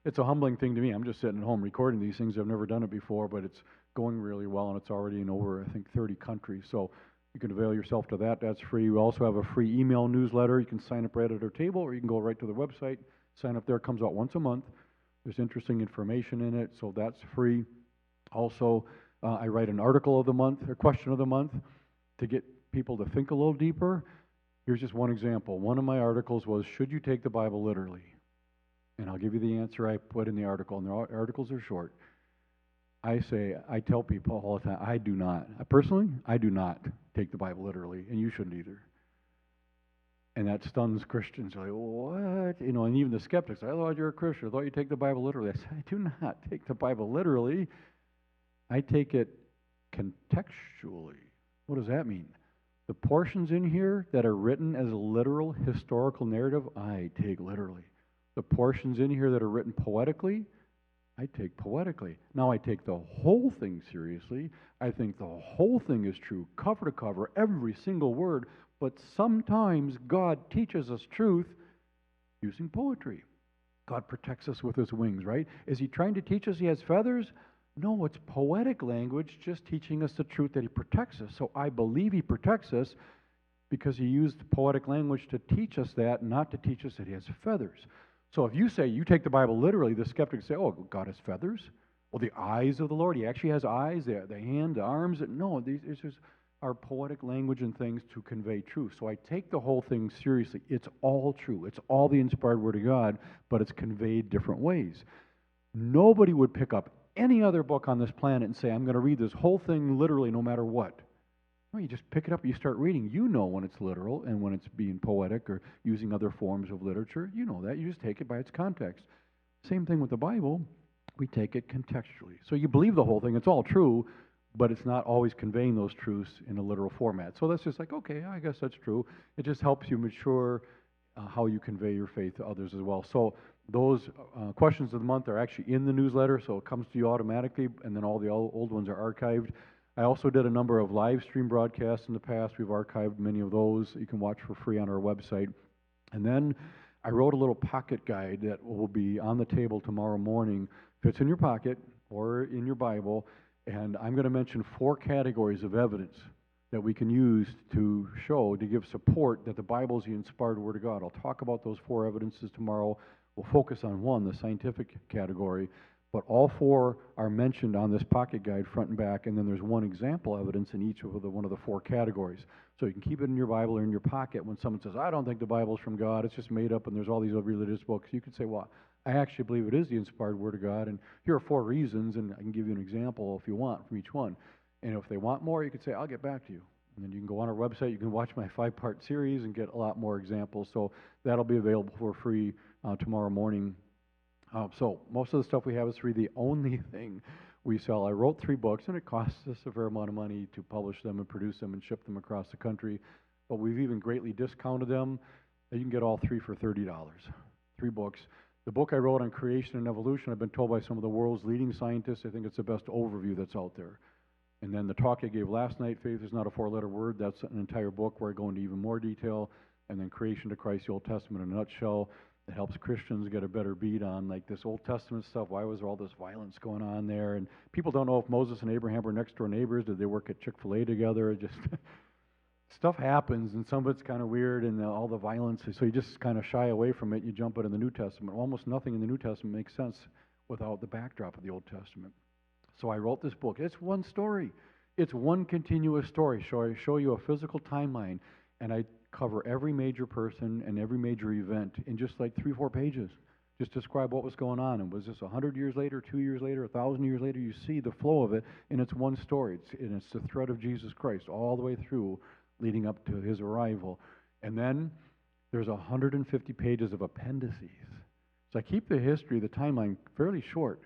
it's a humbling thing to me. I'm just sitting at home recording these things. I've never done it before, but it's going really well, and it's already in over, I think, 30 countries. So you can avail yourself to that. That's free. We also have a free email newsletter. You can sign up right at our table, or you can go right to the website, sign up there. It comes out once a month. There's interesting information in it, so that's free. Also, I write an article of the month, or question of the month, to get people to think a little deeper. Here's just one example. One of my articles was, should you take the Bible literally? And I'll give you the answer I put in the article, and the articles are short. I tell people all the time, I do not take the Bible literally, and you shouldn't either. And that stuns Christians. They're like, what? You know, and even the skeptics, I thought you're a Christian. I thought you take the Bible literally. I said, I do not take the Bible literally. I take it contextually. What does that mean? The portions in here that are written as a literal historical narrative, I take literally. The portions in here that are written poetically, I take poetically. Now I take the whole thing seriously. I think the whole thing is true, cover to cover, every single word. But sometimes God teaches us truth using poetry. God protects us with his wings, right? Is he trying to teach us he has feathers? No, it's poetic language just teaching us the truth that he protects us. So I believe he protects us because he used poetic language to teach us that, not to teach us that he has feathers. So if you say you take the Bible literally, the skeptics say, oh, God has feathers? Well, the eyes of the Lord, he actually has eyes, the hand, the arms. No, these just are poetic language and things to convey truth. So I take the whole thing seriously. It's all true. It's all the inspired Word of God, but it's conveyed different ways. Nobody would pick up any other book on this planet and say, I'm going to read this whole thing literally no matter what. No, you just pick it up and you start reading. You know when it's literal and when it's being poetic or using other forms of literature. You know that. You just take it by its context. Same thing with the Bible. We take it contextually. So you believe the whole thing. It's all true, but it's not always conveying those truths in a literal format. So that's just like, okay, I guess that's true. It just helps you mature how you convey your faith to others as well. So those questions of the month are actually in the newsletter, so it comes to you automatically, and then all the old ones are archived. I also did a number of live stream broadcasts in the past. We've archived many of those you can watch for free on our website. And then I wrote a little pocket guide that will be on the table tomorrow morning. Fits in your pocket or in your Bible, and I'm going to mention 4 categories of evidence that we can use to show, to give support that the Bible is the inspired Word of God. I'll talk about those 4 evidences tomorrow. We'll focus on one, the scientific category, but all 4 are mentioned on this pocket guide front and back, and then there's one example evidence in each of one of the 4 categories. So you can keep it in your Bible or in your pocket. When someone says, I don't think the Bible's from God, it's just made up and there's all these other religious books, you can say, well, I actually believe it is the inspired Word of God, and here are 4 reasons, and I can give you an example if you want from each one. And if they want more, you could say, I'll get back to you. And then you can go on our website, you can watch my 5-part series and get a lot more examples. So that'll be available for free tomorrow morning. So most of the stuff we have is free. The only thing we sell, I wrote 3 books, and it costs us a fair amount of money to publish them and produce them and ship them across the country. But we've even greatly discounted them. You can get all 3 for $30. 3 books. The book I wrote on creation and evolution, I've been told by some of the world's leading scientists, I think it's the best overview that's out there. And then the talk I gave last night, Faith is Not a 4-Letter Word, that's an entire book where I go into even more detail. And then Creation to Christ, the Old Testament in a nutshell. It helps Christians get a better beat on like this Old Testament stuff. Why was there all this violence going on there? And people don't know if Moses and Abraham were next door neighbors. Did they work at Chick-fil-A together? Just stuff happens, and some of it's kind of weird, and all the violence. So you just kind of shy away from it. You jump into the New Testament. Almost nothing in the New Testament makes sense without the backdrop of the Old Testament. So I wrote this book. It's one story. It's one continuous story. So I show you a physical timeline, and I cover every major person and every major event in just like 3-4 pages. Just describe what was going on. And was this 100 years later, 2 years later, 1,000 years later? You see the flow of it, and it's one story. It's the thread of Jesus Christ all the way through, leading up to his arrival. And then there's 150 pages of appendices. So I keep the history, the timeline fairly short.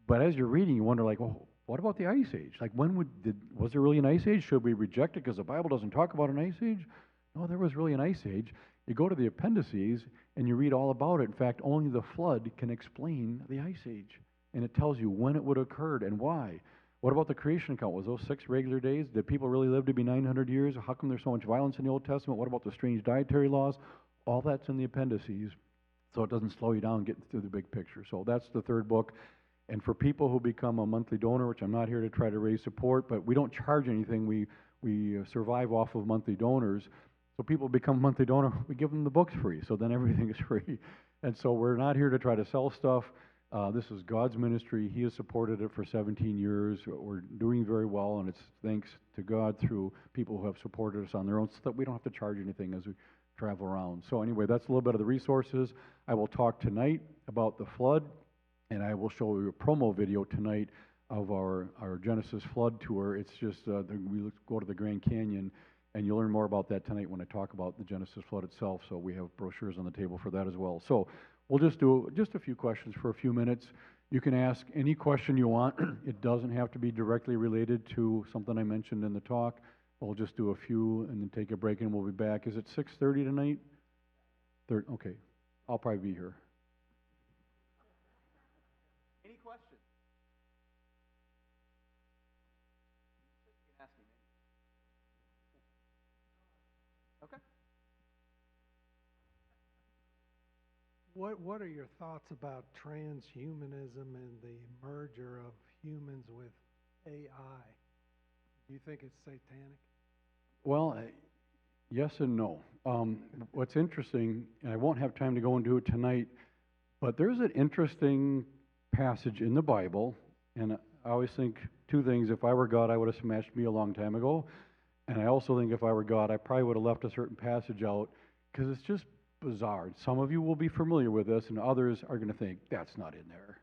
But as you're reading, you wonder, like, well, what about the Ice Age? Like, was there really an Ice Age? Should we reject it because the Bible doesn't talk about an Ice Age? No, there was really an Ice Age. You go to the appendices and you read all about it. In fact, only the flood can explain the Ice Age. And it tells you when it would have occurred and why. What about the creation account? Was those 6 regular days? Did people really live to be 900 years? How come there's so much violence in the Old Testament? What about the strange dietary laws? All that's in the appendices, so it doesn't slow you down getting through the big picture. So that's the 3rd book. And for people who become a monthly donor, which I'm not here to try to raise support, but we don't charge anything. We survive off of monthly donors. So people become a monthly donor, we give them the books free. So then everything is free. And so we're not here to try to sell stuff. This is God's ministry. He has supported it for 17 years. We're doing very well, and it's thanks to God through people who have supported us on their own, so that we don't have to charge anything as we travel around. So anyway, that's a little bit of the resources. I will talk tonight about the flood, and I will show you a promo video tonight of our Genesis flood tour. It's just, we go to the Grand Canyon, and you'll learn more about that tonight when I talk about the Genesis flood itself. So we have brochures on the table for that as well. So we'll just do just a few questions for a few minutes. You can ask any question you want. It doesn't have to be directly related to something I mentioned in the talk. We'll just do a few and then take a break, and we'll be back. Is it 6:30 tonight? Okay. I'll probably be here. Any questions? You can ask me. Okay. What are your thoughts about transhumanism and the merger of humans with AI? Do you think it's satanic? Well, yes and no. What's interesting, and I won't have time to go into it tonight, but there's an interesting passage in the Bible And I always think two things. If I were God, I would have smashed me a long time ago. And I also think if I were God, I probably would have left a certain passage out because it's just bizarre. Some of you will be familiar with this, and others are going to think, that's not in there.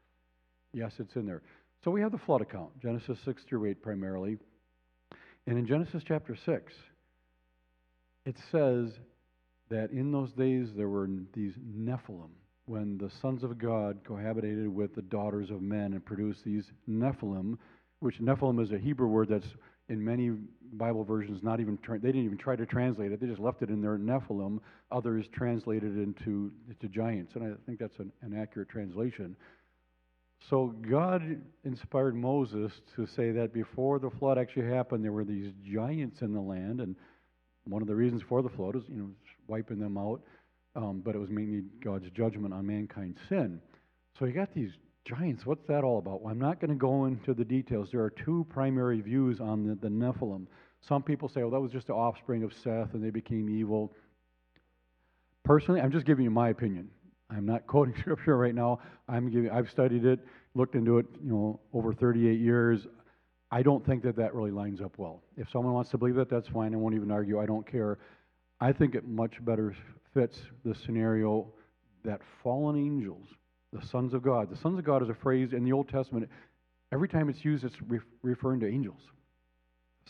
Yes, it's in there. So we have the flood account, Genesis 6 through 8 primarily. And in Genesis chapter 6, it says that in those days there were these Nephilim, when the sons of God cohabitated with the daughters of men and produced these Nephilim, which Nephilim is a Hebrew word that's in many Bible versions not even, they didn't even try to translate it. They just left it in there, Nephilim. Others translated into giants, and I think that's an accurate translation. So God inspired Moses to say that before the flood actually happened, there were these giants in the land, and one of the reasons for the flood is, wiping them out, but it was mainly God's judgment on mankind's sin. So you got these giants. What's that all about? Well, I'm not going to go into the details. There are two primary views on the Nephilim. Some people say, well, that was just the offspring of Seth, and they became evil. Personally, I'm just giving you my opinion. I'm not quoting scripture right now. I've studied it, looked into it, over 38 years. I don't think that really lines up well. If someone wants to believe that, that's fine. I won't even argue. I don't care. I think it much better fits the scenario that fallen angels, the sons of God. The sons of God is a phrase in the Old Testament. Every time it's used, it's referring to angels.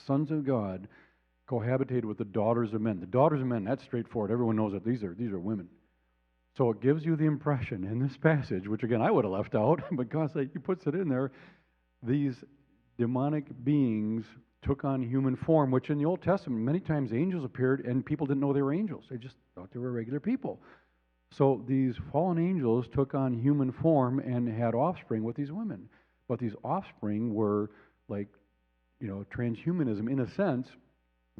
Sons of God cohabitated with the daughters of men. The daughters of men, that's straightforward. Everyone knows that these are women. So it gives you the impression in this passage, which again I would have left out, but God said He puts it in there, these demonic beings took on human form, which in the Old Testament, many times angels appeared and people didn't know they were angels. They just thought they were regular people. So these fallen angels took on human form and had offspring with these women. But these offspring were like, transhumanism in a sense,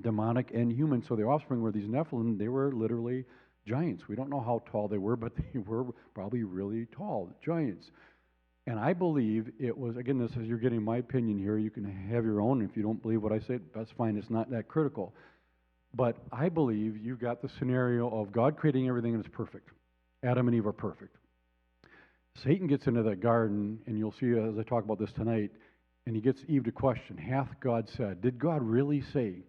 demonic and human. So the offspring were these Nephilim. They were literally giants. We don't know how tall they were, but they were probably really tall, giants. And I believe it was, again, this is, you're getting my opinion here. You can have your own. If you don't believe what I say, that's fine. It's not that critical. But I believe you've got the scenario of God creating everything and it's perfect. Adam and Eve are perfect. Satan gets into that garden, and you'll see as I talk about this tonight, and he gets Eve to question, hath God said? Did God really say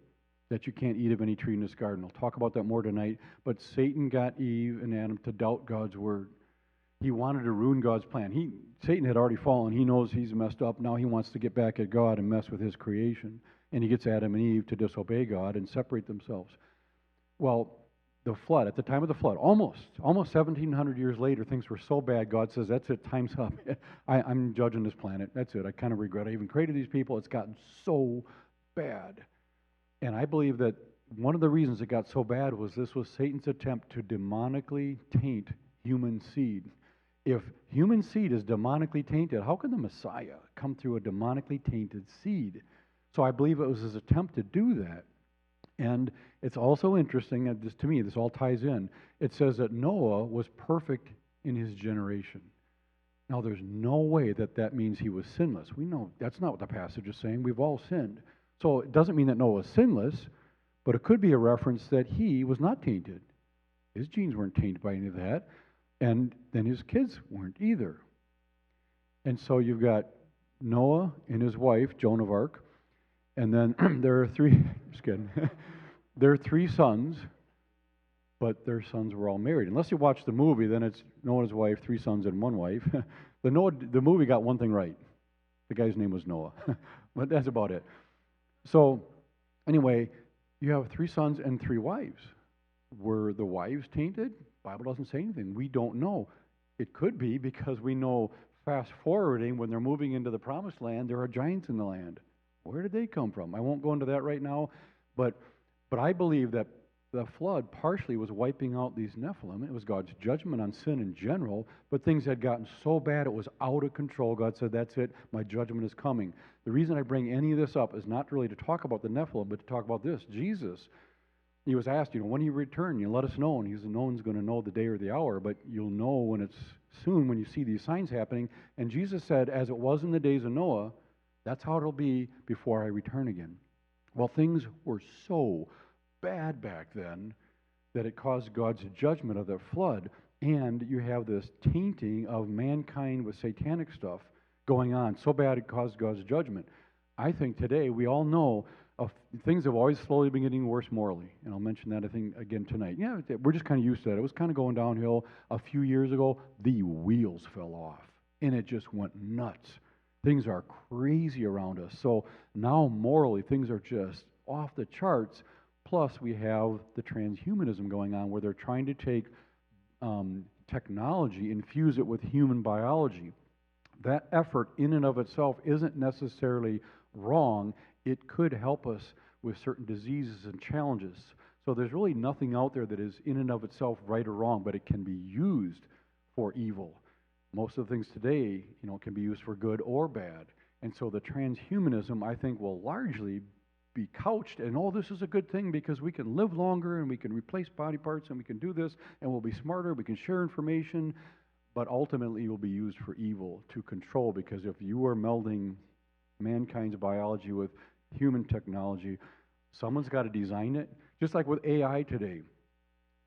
that you can't eat of any tree in this garden? I'll talk about that more tonight. But Satan got Eve and Adam to doubt God's word. He wanted to ruin God's plan. Satan had already fallen. He knows he's messed up. Now he wants to get back at God and mess with His creation. And he gets Adam and Eve to disobey God and separate themselves. Well, the flood, at the time of the flood, almost 1,700 years later, things were so bad, God says, that's it, time's up. I'm judging this planet. That's it. I kind of regret I even created these people. It's gotten so bad. And I believe that one of the reasons it got so bad was this was Satan's attempt to demonically taint human seed. If human seed is demonically tainted, how can the Messiah come through a demonically tainted seed? So I believe it was his attempt to do that. And it's also interesting, and to me, this all ties in. It says that Noah was perfect in his generation. Now, there's no way that means he was sinless. We know that's not what the passage is saying. We've all sinned. So it doesn't mean that Noah was sinless, but it could be a reference that he was not tainted. His genes weren't tainted by any of that. And then his kids weren't either. And so you've got Noah and his wife, Joan of Arc, and then there are three, just kidding, there are three sons, but their sons were all married. Unless you watch the movie, then it's Noah and his wife, three sons and one wife. The movie got one thing right. The guy's name was Noah, but that's about it. So anyway, you have three sons and three wives. Were the wives tainted? Bible doesn't say anything. We don't know. It could be because we know fast forwarding when they're moving into the promised land, there are giants in the land. Where did they come from? I won't go into that right now, but I believe that the flood partially was wiping out these Nephilim. It was God's judgment on sin in general, but things had gotten so bad it was out of control. God said, that's it, my judgment is coming. The reason I bring any of this up is not really to talk about the Nephilim, but to talk about this. Jesus, he was asked, when you return, you let us know. And he said, no one's going to know the day or the hour, but you'll know when it's soon, when you see these signs happening. And Jesus said, as it was in the days of Noah, that's how it'll be before I return again. Well, things were so bad back then that it caused God's judgment of the flood. And you have this tainting of mankind with satanic stuff going on, so bad it caused God's judgment. I think today we all know of things have always slowly been getting worse morally, and I'll mention that I think again tonight. Yeah, we're just kind of used to that. It was kind of going downhill a few years ago. The wheels fell off, and it just went nuts. Things are crazy around us. So now morally things are just off the charts. Plus we have the transhumanism going on, where they're trying to take technology, infuse it with human biology. That effort in and of itself isn't necessarily wrong. It could help us with certain diseases and challenges. So there's really nothing out there that is in and of itself right or wrong, but it can be used for evil. Most of the things today, can be used for good or bad. And so the transhumanism, I think, will largely be couched in, oh, this is a good thing because we can live longer and we can replace body parts and we can do this and we'll be smarter, we can share information, but ultimately it will be used for evil to control, because if you are melding mankind's biology with human technology, someone's got to design it. Just like with AI today,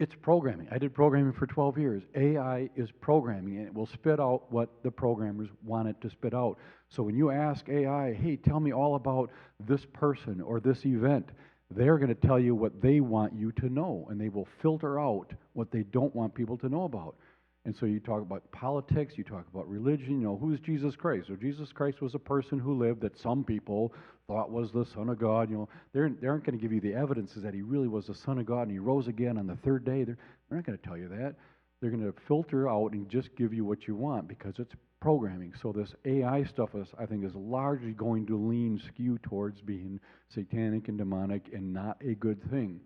it's programming. I did programming for 12 years. AI is programming, and it will spit out what the programmers want it to spit out. So when you ask AI, hey, tell me all about this person or this event, they're going to tell you what they want you to know, and they will filter out what they don't want people to know about. And so you talk about politics, you talk about religion, who's Jesus Christ? So Jesus Christ was a person who lived that some people thought was the Son of God. They aren't going to give you the evidences that he really was the Son of God and he rose again on the third day. They're not going to tell you that. They're going to filter out and just give you what you want because it's programming. So this AI stuff, I think, is largely going to skew towards being satanic and demonic and not a good thing.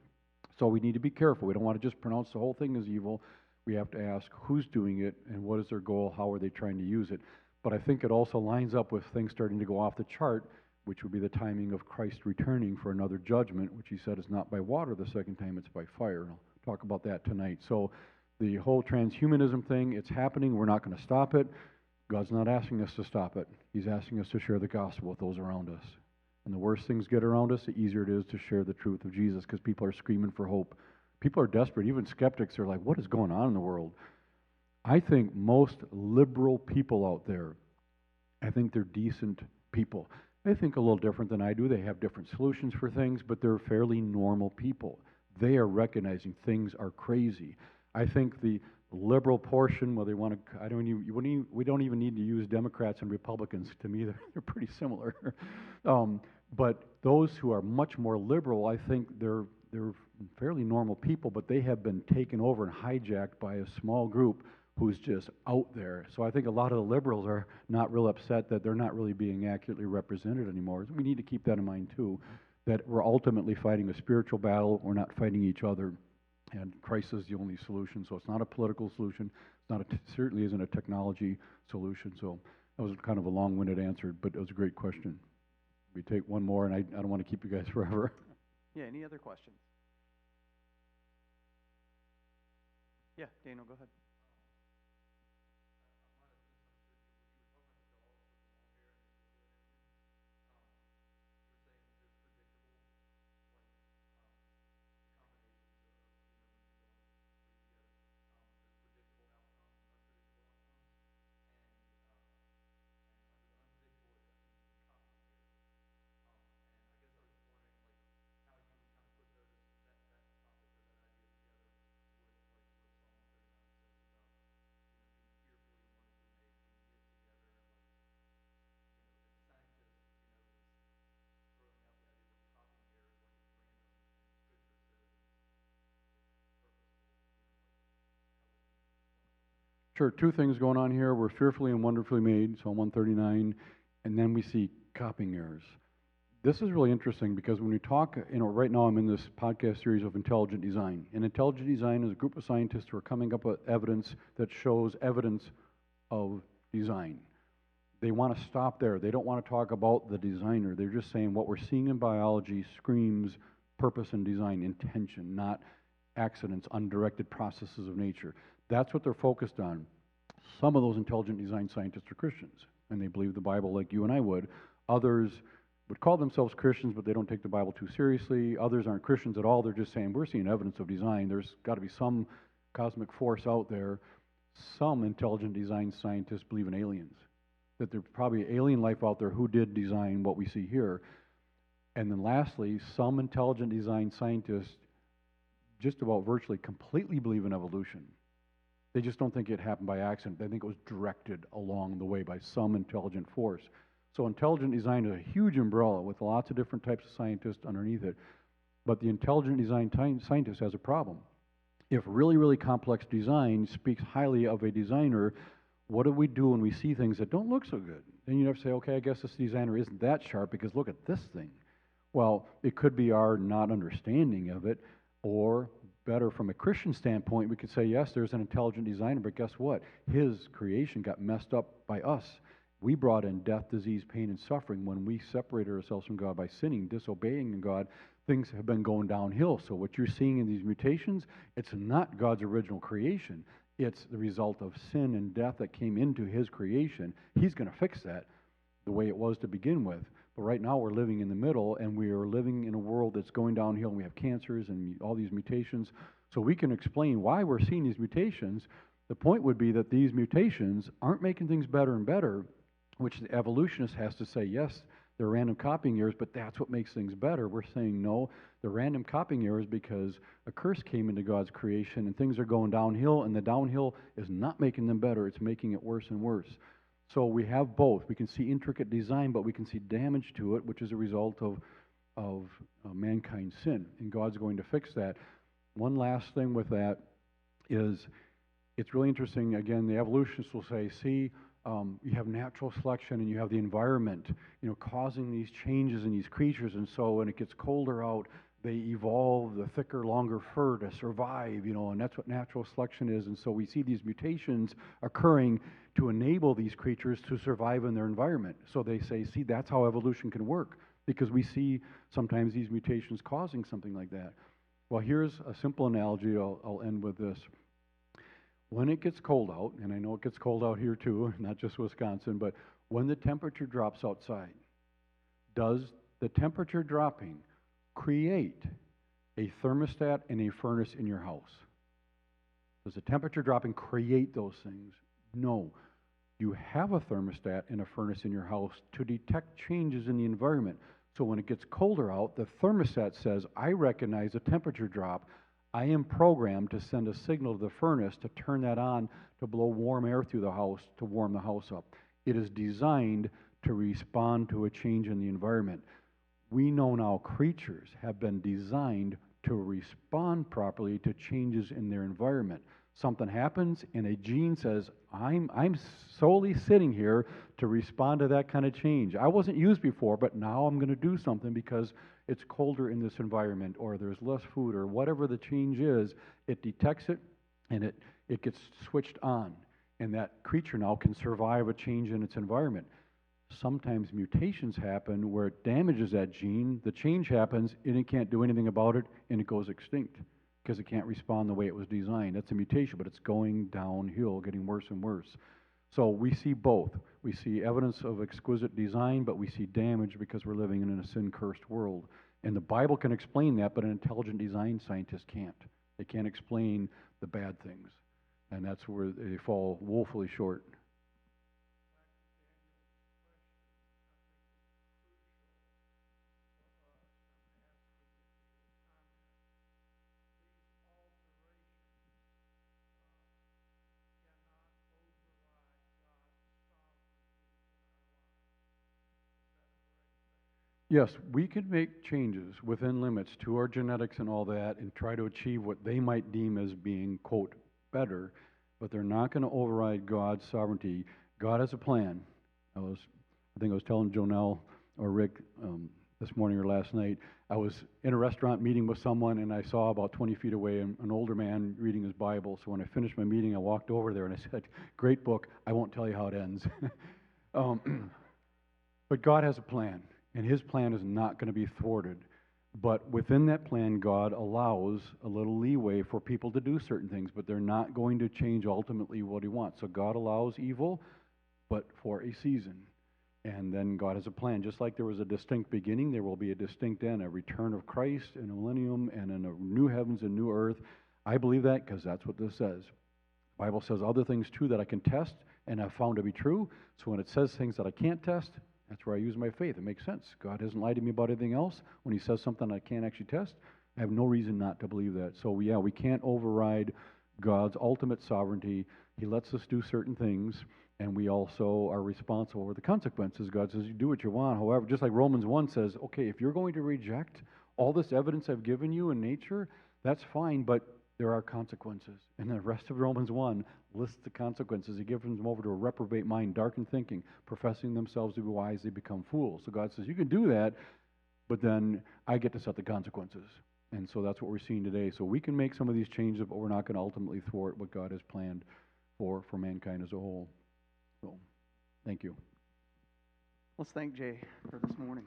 So we need to be careful. We don't want to just pronounce the whole thing as evil. We have to ask who's doing it and what is their goal, how are they trying to use it. But I think it also lines up with things starting to go off the chart, which would be the timing of Christ returning for another judgment, which he said is not by water the second time, it's by fire. And I'll talk about that tonight. So the whole transhumanism thing, it's happening. We're not going to stop it. God's not asking us to stop it. He's asking us to share the gospel with those around us. And the worse things get around us, the easier it is to share the truth of Jesus, because people are screaming for hope. People are desperate. Even skeptics are like, what is going on in the world? I think most liberal people out there, I think they're decent people. They think a little different than I do. They have different solutions for things, but they're fairly normal people. They are recognizing things are crazy. I think the liberal portion, well, they want to, we don't even need to use Democrats and Republicans. To me, they're pretty similar. But those who are much more liberal, I think they're fairly normal people, but they have been taken over and hijacked by a small group who's just out there. So I think a lot of the liberals are not real upset that they're not really being accurately represented anymore. We need to keep that in mind too, that we're ultimately fighting a spiritual battle. We're not fighting each other, and Christ is the only solution. So it's not a political solution. Certainly isn't a technology solution. So that was kind of a long-winded answer, but it was a great question. We take one more, and I don't want to keep you guys forever. Yeah, any other questions? Yeah, Daniel, go ahead. Sure, two things going on here. We're fearfully and wonderfully made, Psalm 139, and then we see copying errors. This is really interesting because when we talk, right now I'm in this podcast series of intelligent design. And intelligent design is a group of scientists who are coming up with evidence that shows evidence of design. They want to stop there. They don't want to talk about the designer. They're just saying what we're seeing in biology screams purpose and design, intention, not accidents, undirected processes of nature. That's what they're focused on. Some of those intelligent design scientists are Christians, and they believe the Bible like you and I would. Others would call themselves Christians, but they don't take the Bible too seriously. Others aren't Christians at all. They're just saying, we're seeing evidence of design. There's got to be some cosmic force out there. Some intelligent design scientists believe in aliens. that there's probably alien life out there who did design what we see here. And then lastly, some intelligent design scientists just about virtually completely believe in evolution. They just don't think it happened by accident. They think it was directed along the way by some intelligent force. So intelligent design is a huge umbrella with lots of different types of scientists underneath it. But the intelligent design scientist has a problem. If really, really complex design speaks highly of a designer, what do we do when we see things that don't look so good? Then you have to say, okay, I guess this designer isn't that sharp because look at this thing. Well, it could be our not understanding of it, or better from a Christian standpoint, we could say, yes, there's an intelligent designer, but guess what? His creation got messed up by us. We brought in death, disease, pain, and suffering when we separated ourselves from God by sinning, disobeying God. Things have been going downhill. So what you're seeing in these mutations, it's not God's original creation. It's the result of sin and death that came into his creation. He's going to fix that the way it was to begin with. But right now we're living in the middle, and we are living in a world that's going downhill, and we have cancers and all these mutations. So we can explain why we're seeing these mutations. The point would be that these mutations aren't making things better and better, which the evolutionist has to say, yes, they're random copying errors, but that's what makes things better. We're saying, no, they're random copying errors because a curse came into God's creation, and things are going downhill, and the downhill is not making them better. It's making it worse and worse. So we have both. We can see intricate design, but we can see damage to it, which is a result of mankind's sin, and God's going to fix that. One last thing with that is it's really interesting. Again, the evolutionists will say, see, you have natural selection and you have the environment, causing these changes in these creatures, and so when it gets colder out, they evolve the thicker, longer fur to survive, and that's what natural selection is. And so we see these mutations occurring to enable these creatures to survive in their environment. So they say, see, that's how evolution can work, because we see sometimes these mutations causing something like that. Well, here's a simple analogy. I'll end with this. When it gets cold out, and I know it gets cold out here too, not just Wisconsin, but when the temperature drops outside, does the temperature dropping create a thermostat and a furnace in your house? Does the temperature dropping create those things? No. You have a thermostat and a furnace in your house to detect changes in the environment. So when it gets colder out, the thermostat says, I recognize a temperature drop. I am programmed to send a signal to the furnace to turn that on to blow warm air through the house to warm the house up. It is designed to respond to a change in the environment. We know now creatures have been designed to respond properly to changes in their environment. Something happens and a gene says, I'm solely sitting here to respond to that kind of change. I wasn't used before, but now I'm going to do something because it's colder in this environment, or there's less food, or whatever the change is. It detects it and it gets switched on. And that creature now can survive a change in its environment. Sometimes mutations happen where it damages that gene, the change happens, and it can't do anything about it, and it goes extinct because it can't respond the way it was designed. That's a mutation, but it's going downhill, getting worse and worse. So we see both. We see evidence of exquisite design, but we see damage because we're living in a sin-cursed world. And the Bible can explain that, but an intelligent design scientist can't. They can't explain the bad things. And that's where they fall woefully short. Yes, we could make changes within limits to our genetics and all that and try to achieve what they might deem as being, quote, better, but they're not going to override God's sovereignty. God has a plan. I think I was telling Jonelle or Rick this morning or last night, I was in a restaurant meeting with someone, and I saw about 20 feet away an older man reading his Bible. So when I finished my meeting, I walked over there and I said, great book. I won't tell you how it ends. But God has a plan. And his plan is not going to be thwarted. But within that plan, God allows a little leeway for people to do certain things, but they're not going to change ultimately what he wants. So God allows evil, but for a season. And then God has a plan. Just like there was a distinct beginning, there will be a distinct end, a return of Christ in a millennium and in a new heavens and new earth. I believe that because that's what this says. Bible says other things too that I can test and have found to be true. So when it says things that I can't test, that's where I use my faith. It makes sense. God hasn't lied to me about anything else. When he says something I can't actually test, I have no reason not to believe that. So yeah, we can't override God's ultimate sovereignty. He lets us do certain things, and we also are responsible for the consequences. God says, you do what you want. However, just like Romans 1 says, okay, if you're going to reject all this evidence I've given you in nature, that's fine, but there are consequences. And the rest of Romans 1 lists the consequences. He gives them over to a reprobate mind, darkened thinking, professing themselves to be wise, they become fools. So God says, you can do that, but then I get to set the consequences. And so that's what we're seeing today. So we can make some of these changes, but we're not going to ultimately thwart what God has planned for mankind as a whole. So, thank you. Let's thank Jay for this morning.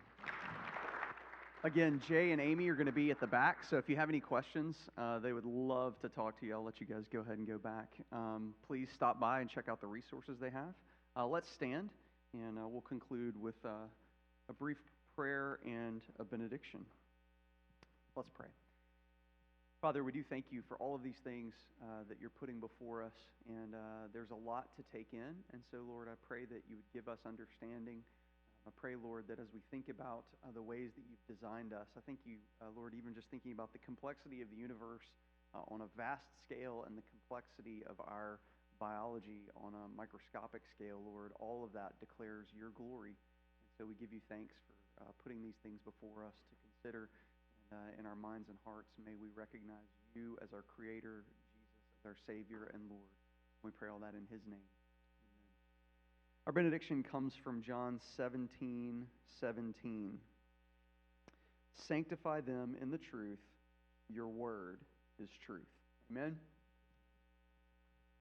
Again, Jay and Amy are going to be at the back, so if you have any questions, they would love to talk to you. I'll let you guys go ahead and go back. Please stop by and check out the resources they have. Let's stand, and we'll conclude with a brief prayer and a benediction. Let's pray. Father, we do thank you for all of these things that you're putting before us, and there's a lot to take in, and so, Lord, I pray that you would give us understanding. I pray, Lord, that as we think about the ways that you've designed us, I thank you, Lord, even just thinking about the complexity of the universe on a vast scale and the complexity of our biology on a microscopic scale, Lord, all of that declares your glory. And so we give you thanks for putting these things before us to consider in our minds and hearts. May we recognize you as our Creator, Jesus as our Savior and Lord. We pray all that in his name. Our benediction comes from John 17:17. Sanctify them in the truth. Your word is truth. Amen.